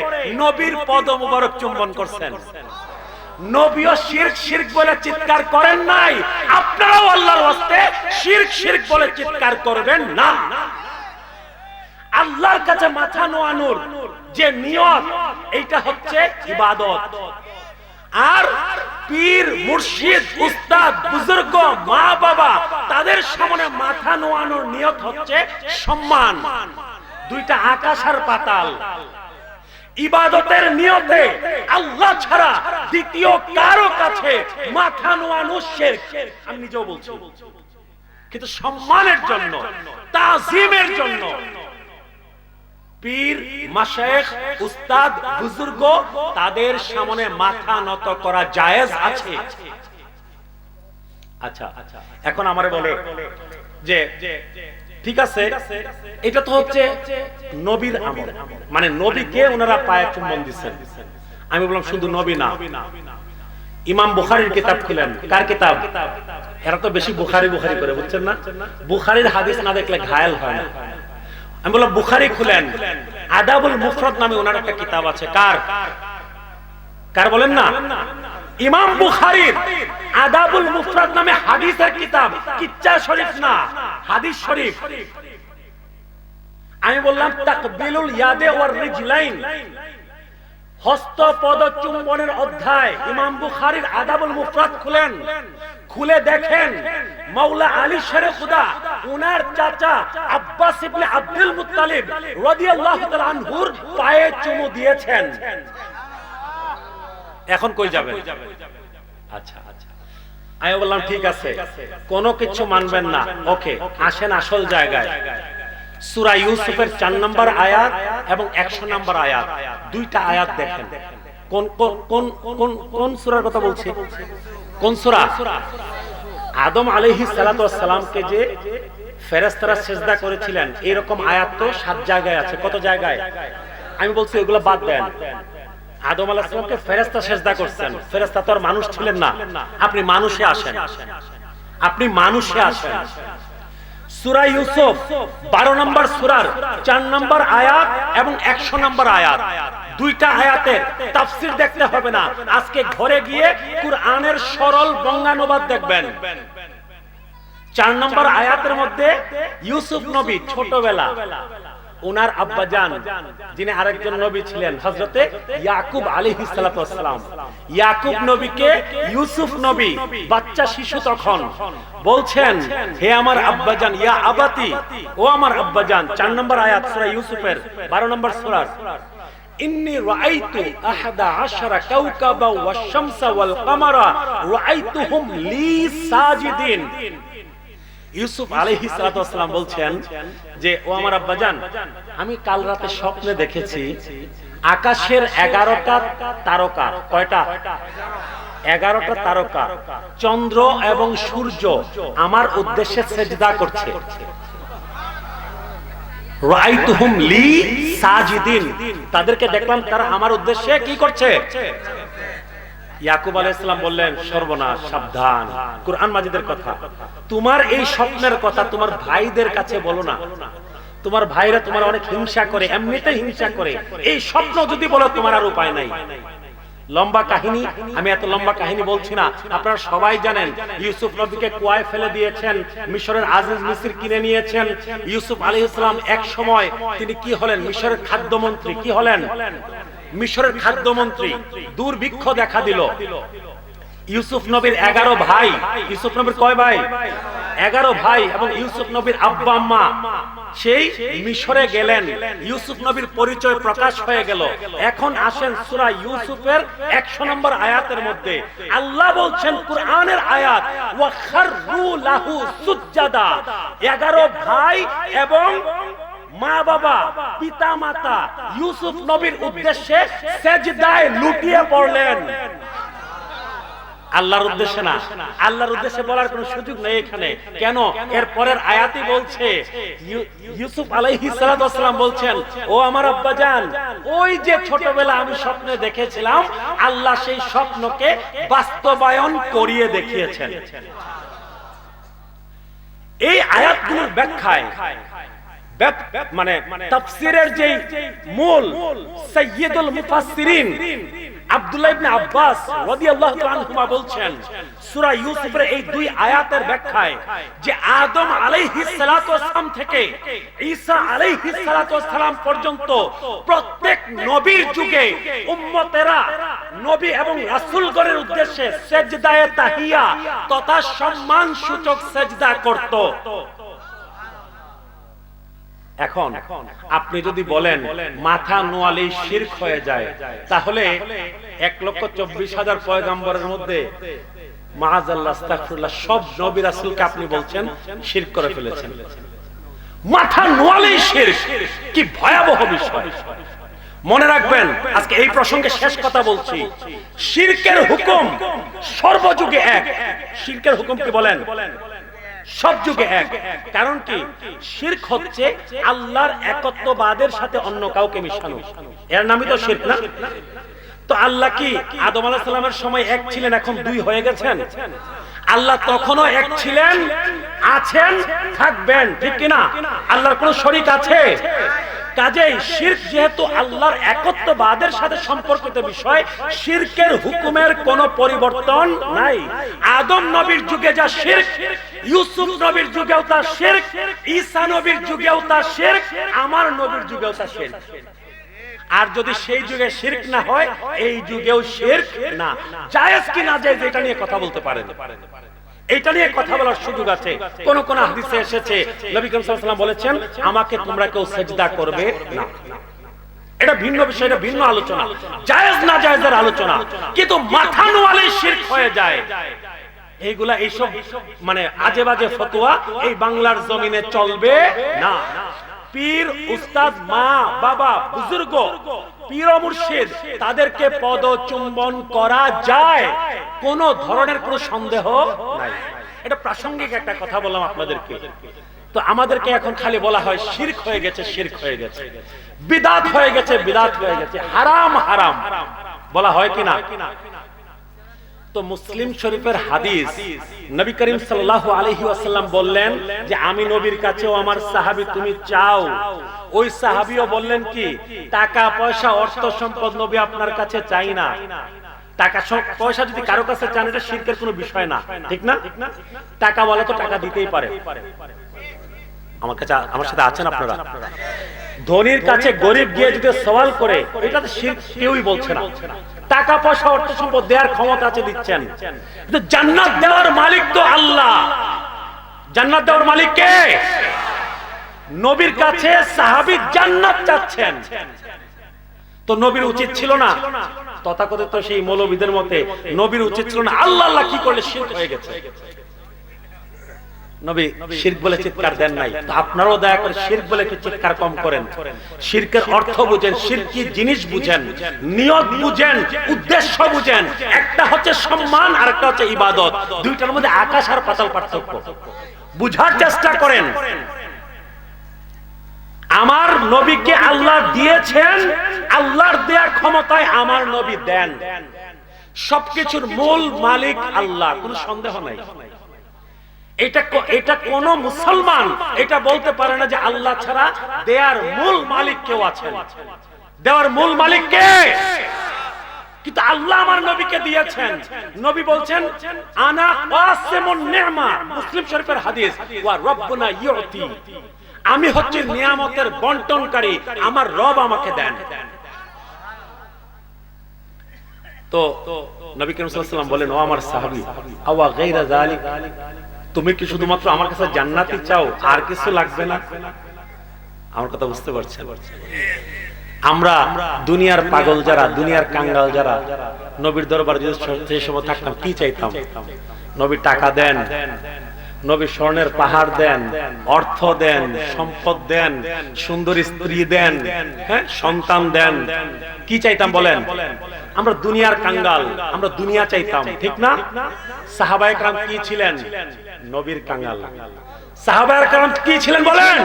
নবীর পদ মোবারক চুম্বন করছেন। নবীও শিরক শিরক বলে চিৎকার করেন নাই, আপনারাও আল্লাহর ওয়াস্তে শিরক শিরক বলে চিৎকার করবেন না। আল্লাহর কাছে মাথা নোয়ানোর যে নিয়ত, এইটা হচ্ছে ইবাদত। আর পীর, মুর্শিদ, উস্তাদ, বুজুর্গ, মা বাবা, তাদের সামনে মাথা নোয়ানোর নিয়ত হচ্ছে সম্মান। দুইটা আকাশ আর পাতাল। ইবাদতের নিয়তে আল্লাহ ছাড়া দ্বিতীয় কারো কাছে মাথা নোয়ানো শিরক। আমি নিজেও বলছি, কিন্তু সম্মানের জন্য, তাজিমের জন্য পীর, মাশায়েখ, উস্তাদ, বুজুর্গ, তাদের সামনে মাথা নত করা জায়েজ আছে। আচ্ছা, এখন আমারে বলে যে ঠিক আছে, এটা তো হচ্ছে নবীর আমল, মানে নবীকে ওনারা পায়ে চুম্বন দিচ্ছেন। আমি বললাম শুধু নবী না, ইমাম বুখারীর কিতাব খুলেন। কার কিতাব? এরা তো বেশি বুখারী বুখারী করে, বুঝছেন না? বুখারীর হাদিস না দেখলে ঘায়েল হয় না। আমি বললাম বুখারী খুলেন, আদাবুল মুফরাদ নামে ওনার একটা কিতাব আছে। কার কার বলেন না? ইমাম বুখারীর আদাবুল মুফরাদ নামে হাদিসের কিতাব, কিচ্ছা শরীফ না, হাদিস শরীফ। আমি বললাম তাকবিলুল ইয়াদে ওয়ার রিজলাইন, হস্ত পদ চুম্বনের অধ্যায় ইমাম বুখারীর আদাবুল মুফরাদ খুলেন, খুলে দেখেন মাওলা আলী শেরে খুদা উনার চাচা আব্বাস ইবনে আব্দুল মুত্তালিব রাদিয়াল্লাহু তাআলা আনহুর পায়ে চুমু দিয়েছেন। এখন কই যাবেন? আচ্ছা, আমি বললাম ঠিক আছে, কোনো কিছু মানবেন না, ওকে, আসেন আসল জায়গায়। সূরা ইউসুফের 4 নম্বর আয়াত এবং 100 নম্বর আয়াত, দুইটা আয়াত দেখেন। কোন কোন কোন কোন সূরার কথা বলছে? কোন সূরা? আদম আলাইহিস সালাতু ওয়াস সালামকে যে ফেরেশতারা সিজদা করেছিলেন, এরকম আয়াত তো 7 জায়গায় আছে। কত জায়গায়? আমি বলছি এগুলো বাদ দেন। আদম আলাইহিস সালামকে ফেরেশতা সিজদা করছেন, ফেরেশতা তো আর মানুষ ছিলেন না। আপনি মানুষে আসেন, আপনি মানুষে আসেন। সূরা ইউসুফ 12 নম্বর সূরার 4 নম্বর আয়াত এবং 100 নম্বর আয়াত, দুইটা আয়াতের তাফসীর দেখতে হবে না, আজকে ঘরে গিয়ে কুরআনের সরল বঙ্গানুবাদ দেখবেন। 4 নম্বর আয়াতের মধ্যে ইউসুফ নবী ছোটবেলা, ওনার আব্বাজান যিনি আরেকজন নবী ছিলেন হযরতে ইয়াকুব আলাইহিস সালাতু ওয়াস সালাম, ইয়াকুব নবীকে ইউসুফ নবী বাচ্চা শিশু তখন বলছেন, হে আমার আব্বাজান, ইয়া আবাতি, ও আমার আব্বাজান। 4 নম্বর আয়াত সূরা ইউসুফের 12 নম্বর সূরা, ইন্নী রাআইতু 11 কাওকাবা ওয়াশ শামসা ওয়াল কামারা রাআইতুহুম লি সাজিদিন। ইউসুফ আলাইহিস সালাতু ওয়াস সালাম বলছেন যে, ও আমার আব্বাজান, আমি কাল রাতে স্বপ্নে দেখেছি আকাশের 11টা তারকা। কয়টা? 11টা তারকা, চন্দ্র এবং সূর্য আমার উদ্দেশ্যে সেজদা করছে। রাআইতুহুম লি সাজিদিন, তাদেরকে দেখলাম তারা আমার উদ্দেশ্যে কি করছে। ইয়াকুব আলাইহিস সালাম বললেন, সর্বনাশ, সাবধান, কুরআন মাজিদের কথা, তোমার এই স্বপ্নের কথা তোমার ভাইদের কাছে বলো না। তোমার ভাইরা তোমার অনেক হিংসা করে, এমনিতে হিংসা করে, এই স্বপ্ন যদি বলো তোমার আর উপায় নাই। লম্বা কাহিনী, আমি এত লম্বা কাহিনী বলছি না, আপনারা সবাই জানেন ইউসুফ নবীকে কুয়ায় ফেলে দিয়েছেন, মিশরের আজিজ মিসর কিনে নিয়েছেন। ইউসুফ আলাইহিস সালাম এক সময় তিনি কি হলেন, মিশরের খাদ্যমন্ত্রী। কি হলেন? মিশরের খাদ্যমন্ত্রী। দুর্ভিক্ষ দেখা দিল। ইউসুফ নবীর 11 ভাই, ইউসুফ নবীর কয় ভাই? 11 ভাই, এবং ইউসুফ নবীর আব্বা আম্মা সেই মিশরে গেলেন। ইউসুফ নবীর পরিচয় প্রকাশ হয়ে গেল। এখন আসেন সূরা ইউসুফের 100 নম্বর আয়াতের মধ্যে আল্লাহ বলছেন, কুরআনের আয়াত, ওয়া খাররু লাহু সুজদা, 11 ভাই এবং মা বাবা, পিতা মাতা ইউসুফ নবীর উদ্দেশ্যে সেজদায় লুটিয়ে পড়লেন। আল্লাহর উদ্দেশ্যে না, আল্লাহর উদ্দেশ্যে বলার কোনো সুযোগ নেই এখানে। কেন? এর পরের আয়াতই বলছে, ইউসুফ আলাইহিস সালাম বলছেন, ও আমার আব্বাজান, ওই যে ছোটবেলা আমি স্বপ্নে দেখেছিলাম, আল্লাহ সেই স্বপ্নকে বাস্তবায়ন করিয়ে দেখিয়েছেন। এই আয়াতগুলোর ব্যাখ্যায় মানে তাফসীরের যে মূল সাইয়্যিদুল মুফাসসিরিন আব্দুল্লাহ ইবনে আব্বাস রাদিয়াল্লাহু তাআলা আনহুমা বলছেন, সূরা ইউসুফের এই দুই আয়াতের ব্যাখ্যায় যে আদম আলাইহিস সালাতু ওয়াস সালাম থেকে ঈসা আলাইহিস সালাতু ওয়াস সালাম পর্যন্ত প্রত্যেক নবীর যুগে উম্মতেরা নবী এবং রাসূলগণের উদ্দেশ্যে সেজদায়ে তাহিয়া তথা সম্মান সূচক সেজদা করত। এখন আপনি যদি বলেন মাথা নোয়ালেই শিরক হয়ে যায়, তাহলে 1,24,000 পয়গম্বরের মধ্যে মাআযাল্লাহ আস্তাগফিরুল্লাহ সব নবী রাসূলকে আপনি বলছেন শিরক করে ফেলেছেন। মাথা নোয়ালেই শিরক, কি ভয়াবহ বিষয়। মনে রাখবেন, আজকে এই প্রসঙ্গে শেষ কথা বলছি, শিরকের হুকুম সর্বযুগে এক। শিরকের হুকুম কি বলেন? সব যুগে এক। কারণ কি? শিরক হচ্ছে আল্লাহর একত্ববাদের সাথে অন্য কাউকে মিশানো, এর নামই তো শিরক না? তো আল্লাহ কি আদম আলাইহিস সালামের সময় এক ছিলেন, এখন দুই হয়ে গেছেন? আল্লাহ তখনও এক ছিলেন, আছেন, থাকবেন, ঠিক কি না? আল্লাহর কোনো শরীক আছে? কাজেই শিরক যেহেতু আল্লাহর একত্ববাদের সাথে সম্পর্কিত বিষয়, শিরকের হুকুমের কোনো পরিবর্তন নাই। আদম নবীর যুগে যা শিরক, ইউসুফ নবীর যুগেও তা শিরক, ঈসা নবীর যুগেও তা শিরক, আমার নবীর যুগেও তা শিরক। আর যদি সেই যুগে শিরক না হয়, এই যুগেও শিরক না। জায়েজ কি না জায়েজ এটা নিয়ে কথা বলতে পারেন, এটা নিয়ে কথা বলার সুযোগ আছে। কোন কোন হাদিসে এসেছে নবী করিম সাল্লাল্লাহু আলাইহি ওয়াসাল্লাম বলেছেন, আমাকে তোমরা কেউ সিজদা করবে না। এটা ভিন্ন বিষয়, এটা ভিন্ন আলোচনা, জায়েজ না জায়েজের আলোচনা। কিন্তু মাথা নোয়ালে শিরক হয়ে যায়, এইগুলা এইসব মানে আজে বাজে ফতোয়া এই বাংলার জমিনে চলবে না। পীর, উস্তাদ, মা, বাবা, বুজুর্গ, পীর ও মুর্শিদ তাদেরকে পদচুম্বন করা যায়, কোন ধরনের কোনো সন্দেহ নাই। এটা প্রাসঙ্গিক একটা কথা বললাম আপনাদেরকে। তো আমাদেরকে এখন খালি বলা হয় শিরক হয়ে গেছে, শিরক হয়ে গেছে, বিদআত হয়ে গেছে, বিদআত হয়ে গেছে, হারাম হারাম বলা হয় কিনা? তো মুসলিম শরীফের হাদিস, নবী করিম সাল্লাল্লাহু আলাইহি ওয়াসাল্লাম বললেন যে আমি নবীর কাছেও আমার সাহাবী তুমি চাও। ওই সাহাবীও বললেন কি, টাকা পয়সা অর্থ সম্পদ নবী আপনার কাছে চাই না। টাকা পয়সা যদি কারো কাছে চান, এটা শিরকের কোনো বিষয় না, ঠিক না? টাকা বলে তো টাকা দিতেই পারে। আমার কাছে, আমার সাথে আছেন আপনারা? ধনীর কাছে গরিব গিয়ে যদি সওয়াল করে, এটা তো শিরক কেউই বলছে না। টাকা পয়সা অর্থ সম্পদ দেওয়ার ক্ষমতা আছে, দিচ্ছেন। কিন্তু জান্নাত দেওয়ার মালিক তো আল্লাহ। জান্নাত দেওয়ার মালিক কে? নবীর কাছে সাহাবী জান্নাত চাচ্ছেন। তো নবীর উচিত ছিল না, তথাকথিত সেই মৌলবীদের মতে নবীর উচিত ছিল না, আল্লাহ আল্লাহ কি করলে শিরক হয়ে গেছে। নবী শিরক বলে চিৎকার দেন নাই, তো আপনারাও দয়া করে শিরক বলে একটু চিৎকার কম করেন। শিরকের অর্থ বুঝেন, শিরক কি জিনিস বুঝেন, নিয়ত বুঝেন, উদ্দেশ্য বুঝেন। একটা হচ্ছে সম্মান আর একটা হচ্ছে ইবাদত, দুইটার মধ্যে আকাশ আর পাতাল পার্থক্য। বুঝার চেষ্টা করেন। আমার নবীকে আল্লাহ দিয়েছেন, আল্লাহর দেয়া ক্ষমতায় আমার নবী দেন। সবকিছুর মূল মালিক আল্লাহ, কোনো সন্দেহ নাই। এটা কোন মুসলমান এটা বলতে পারে না যে আল্লাহ ছাড়া দেয়ার মূল মালিক কেউ আছেন। দেওয়ার মূল মালিক কে? কিন্তু আল্লাহ আমার নবীকে দিয়েছেন। নবী বলছেন আনা কাসিমুন নি'মা, মুসলিম শরীফের হাদিস, ওয়া রাব্বুনা ইউতি, আমি হচ্ছে নিয়ামতের বন্টনকারী, আমার রব আমাকে দেন। তো নবী করিম সাল্লাল্লাহু আলাইহি ওয়াসাল্লাম বলেন, ও আমার সাহাবী, আওয়া গায়রা যালিক, তুমি কি শুধুমাত্র আমার কাছে জান্নাতই চাও, আর কিছু লাগবে না? আমার কথা বুঝতে পারছেন? আমরা দুনিয়ার পাগল যারা, দুনিয়ার কাঙ্গাল যারা, নবীর দরবারে যদি সেই সময় থাকতাম কি চাইতাম? নবী টাকা দেন, নবী স্বর্ণের পাহাড় দেন, অর্থ দেন, সম্পদ দেন, সুন্দর স্ত্রী দেন, হ্যাঁ সন্তান দেন, কি চাইতাম বলেন? আমরা দুনিয়ার কাঙ্গাল, আমরা দুনিয়া চাইতাম, ঠিক না? সাহাবায়ে কেরাম কি ছিলেন? নবীর কাঙ্গাল। সাহাবায়ে কেরাম কি ছিলেন বলেন?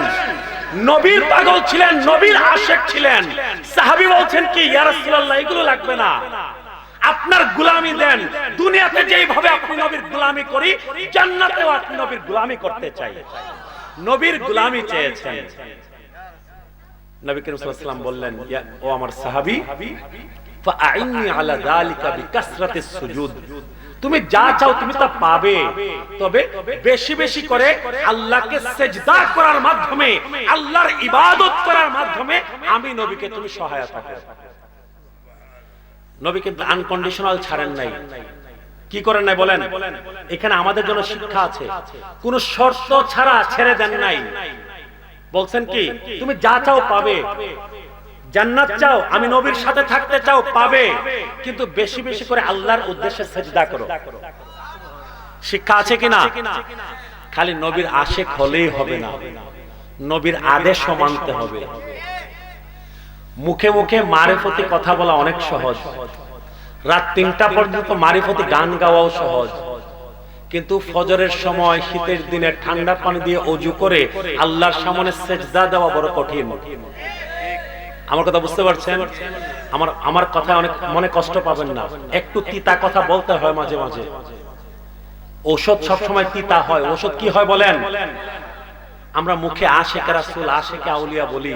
নবীর পাগল ছিলেন, নবীর আশিক ছিলেন। সাহাবী বলছেন কি, ইয়া রাসূলুল্লাহ এগুলো লাগবে না, আপনার গোলামি দেন। দুনিয়াতে যেইভাবে আপনি নবীর গোলামি করি, জান্নাতেও আপনি নবীর গোলামি করতে চাই। নবীর গোলামি চেয়েছেন। নবী করিম সাল্লাল্লাহু আলাইহি ওয়াসাল্লাম বললেন, ও আমার সাহাবী, ফাআইনি আলা যালিকা বিকাসরাতিস সুজুদ, তুমি যা চাও তুমি তা পাবে, তবে বেশি বেশি করে আল্লাহকে সিজদা করার মাধ্যমে, আল্লাহর ইবাদত করার মাধ্যমে আমি নবীকে তুমি সহায়তা করো। নবী কিন্তু আনকন্ডিশনাল ছাড়েন নাই। কি করেন নাই বলেন? এখানে আমাদের জন্য শিক্ষা আছে। কোন শর্ত ছাড়া ছেড়ে দেন নাই। বলছেন কি, তুমি যা চাও পাবে। জান্নাত চাও, আমি নবীর সাথে থাকতে চাও, পাবে, কিন্তু বেশি বেশি করে আল্লাহর উদ্দেশ্যে সিজদা করো। শিক্ষা আছে কিনা? খালি নবীর আশিক হলেই হবে না, নবীর আদেশও মানতে হবে। মুখে মুখে মারিফতি কথা বলা অনেক সহজ, রাত ৩টা পর্যন্ত মারিফতি গান গাওয়াও সহজ, কিন্তু ফজরের সময় শীতের দিনে ঠান্ডা পানি দিয়ে ওযু করে আল্লাহর সামনে সিজদা দেওয়া বড় কঠিন। আমার কথা বুঝতে পারছেন? আমার কথা অনেক মনে কষ্ট পাবেন না, একটু তিতা কথা বলতে হয় মাঝে মাঝে। ঔষধ সব সময় তিতা হয়। ঔষধ কি হয় বলেন? আমরা মুখে আশিকে রাসূল, আশিকে আউলিয়া বলি,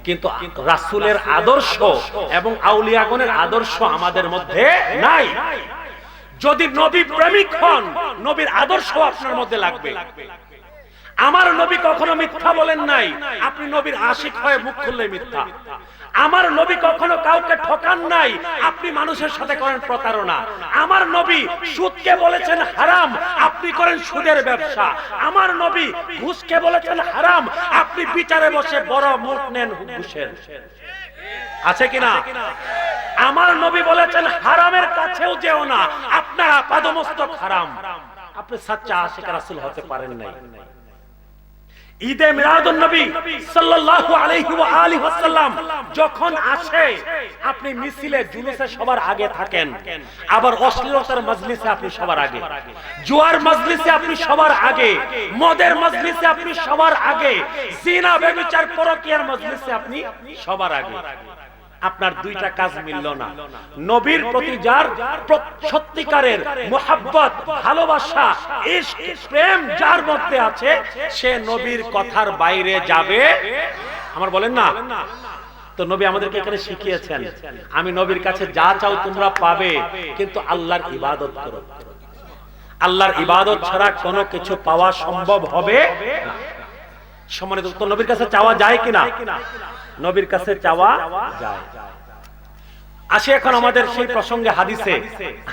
কিন্তু রাসূলের আদর্শ এবং আউলিয়াগণের আদর্শ আমাদের মধ্যে নাই। যদি নবী প্রেমিক হন, নবীর আদর্শ আপনার মধ্যে লাগবে। আমার নবী কখনো মিথ্যা বলেন নাই, আপনি নবীর আশিক হয়ে মুখ খুললে মিথ্যা। আমার নবী কখনো কাউকে ঠকান নাই, আপনি মানুষের সাথে করেন প্রতারণা। আমার নবী সুদকে বলেছেন হারাম, আপনি করেন সুদের ব্যবসা। আমার নবী ঘুষকে বলেছেন হারাম, আপনি বিচারে বসে বড় মুখ নেন ঘুষের। আছে কিনা? আমার নবী বলেছেন হারামের কাছেও যেও না, আপনার আপাদমস্তক হারাম। আপনি সাচ্চা আশিক রাসূল হতে পারেন নাই। ঈদে মিলাদুন নবী সাল্লাল্লাহু আলাইহি ওয়া আলিহি ওয়াসাল্লাম যখন আসে, আপনি মিছিলে জুলুসে সবার আগে থাকেন, আবার অশ্লীলতার মজলিসে আপনি সবার আগে, জুয়ার মজলিসে আপনি সবার আগে, মদের মজলিসে আপনি সবার আগে, জিনা ব্যভিচার পরকীয়ার মজলিসে আপনি সবার আগে। আপনার দুইটা কাজ মিলল না। নবীর প্রতি যার সত্যিকারের মুহাব্বত, ভালোবাসা, ইশক, প্রেম যার মধ্যে আছে, সে নবীর কথার বাইরে যাবে আমার বলেন না? তো নবী আমাদেরকে এখানে শিখিয়েছেন, আমি নবীর কাছে যা চাও তোমরা পাবে, কিন্তু আল্লাহর ইবাদত করো। আল্লাহর ইবাদত ছাড়া কোনো কিছু পাওয়া সম্ভব হবে না। সম্মানিত, তো নবীর কাছে চাওয়া যায় কিনা? নবীর কাছে চাওয়া যায়। আসে এখন আমাদের সেই প্রসঙ্গে, হাদিসে।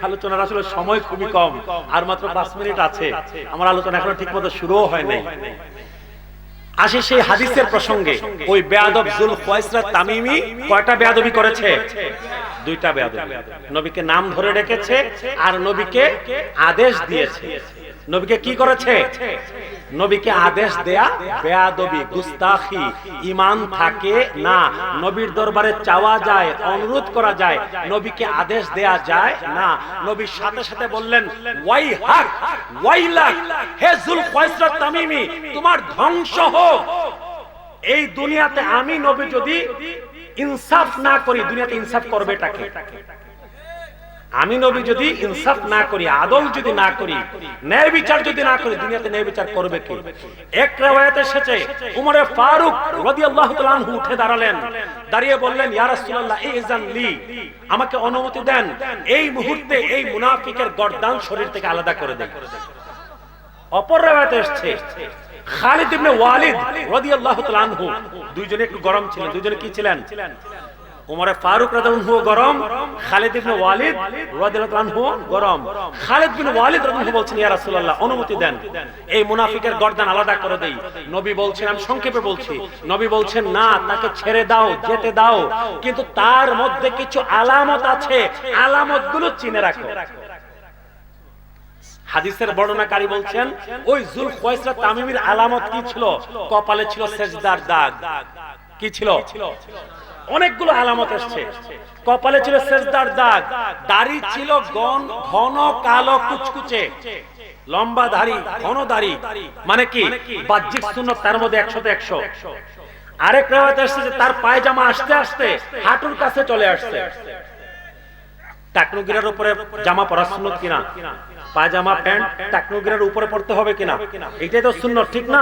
আলোচনার আসলে সময় খুবই কম, আর মাত্র 5 মিনিট আছে। আমার আলোচনা এখনো ঠিকমতো শুরুও হয় নাই। আসে সেই হাদিসের প্রসঙ্গে। ওই বেয়াদব যুল খুয়াইসরা তামিমি কয়টা বেয়াদবি করেছে? 2টা বেয়াদবি। নবীকে নাম ধরে রেখেছে আর নবীকে আদেশ দিয়েছে। নবীকে কি করেছে? নবীকে আদেশ দেয়া বেয়াদবি, গুস্তাখি। ঈমান থাকে না। নবীর দরবারে চাওয়া যায়, অনুরোধ করা যায়, নবীকে আদেশ দেয়া যায় না। নবীর সাথে সাথে বললেন, ওয়াইহাক ওয়াইলাক, হে যুলখায়সরা তামিমি, তোমার ধ্বংস হোক। এই দুনিয়াতে আমি নবী যদি ইনসাফ না করি, দুনিয়াতে ইনসাফ করবে টাকে? আমি নবী যদি ইনসাফ না করি, আদল যদি না করি, ন্যায় বিচার যদি না করি, দুনিয়াতে ন্যায় বিচার করবে কে? এক riwayate এসেছে উমরে ফারুক রাদিয়াল্লাহু তাআলা আনহু উঠে দাঁড়ালেন, দাঁড়িয়ে বললেন, ইয়া রাসূলুল্লাহ ইযান লি, আমাকে অনুমতি দেন, এই মুহূর্তে এই মুনাফিকের গর্দান শরীর থেকে আলাদা করে দেন। অপর riwayate এসেছে খালিদ ইবনে ওয়ালিদ রাদিয়াল্লাহু তাআলা আনহু, দুইজনে একটু গরম ছিলেন। দুইজনে কি ছিলেন? উমরে ফারুক রাদিয়াল্লাহু আনহু গরম, খালিদ ইবনে ওয়ালিদ রাদিয়াল্লাহু আনহু গরম। খালিদ বিন ওয়ালিদ রাদিয়াল্লাহু আনহু বলছেন, ইয়া রাসূলুল্লাহ অনুমতি দেন, এই মুনাফিকের গর্দান আলাদা করে দেই। নবী বলছেন, আমি সংক্ষেপে বলছি, নবী বলছেন, না, তাকে ছেড়ে দাও, যেতে দাও, কিন্তু তার মধ্যে কিছু আলামত আছে, আলামতগুলো চিনে রাখো। হাদিসের বর্ণনাকারী বলছেন, ওই যুলখায়সরা তামিমির আলামত কি ছিল? কপালে ছিল সেজদার দাগ। কি ছিল? অনেকগুলো আলামত এসেছে। কপালে ছিল সেজদার দাগ, দাড়ি ছিল ঘন কালো কুচকুচে, লম্বা দাড়ি, ঘন দাড়ি, মানে কি বাহ্যিক সুন্নাত, তার মধ্যে 100তে 100। আরেক riwayate এসেছে যে তার পায়জামা আস্তে আস্তে হাঁটুর কাছে চলে আসছে। টাকনুগিরার উপরে জামা পরা সুন্নাত কিনা? পায়জামা প্যান্ট টাকনুগিরার উপরে পড়তে হবে কিনা? এটাই তো সুন্নাত, ঠিক না?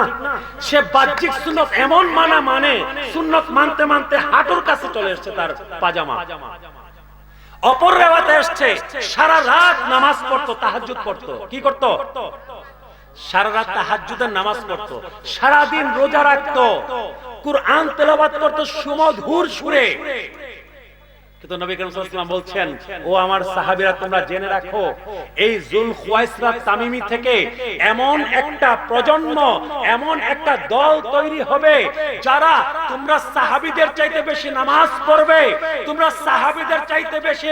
সে বাহ্যিক সুন্নাত এমন মানে সুন্নাত মানতে মানতে হাঁটুর কাছে চলে এসেছে তার পায়জামা। অপর riwayate এসেছে সারা রাত নামাজ পড়তো, তাহাজ্জুদ পড়তো। কি করত? সারা রাত তাহাজ্জুদের নামাজ পড়তো, সারা দিন রোজা রাখতো, কুরআন তেলাওয়াত করতো সুমধুর সুরে। কিন্তু নবী করিম সাল্লাল্লাহু আলাইহি ওয়াসাল্লাম বলছেন, ও আমার সাহাবীরা, তোমরা জেনে রাখো, এই যুলখায়সরা তামিমি থেকে এমন একটা প্রজন্ম, এমন একটা দল তৈরি হবে, যারা তোমরা সাহাবীদের চাইতে বেশি নামাজ পড়বে, তোমরা সাহাবীদের চাইতে বেশি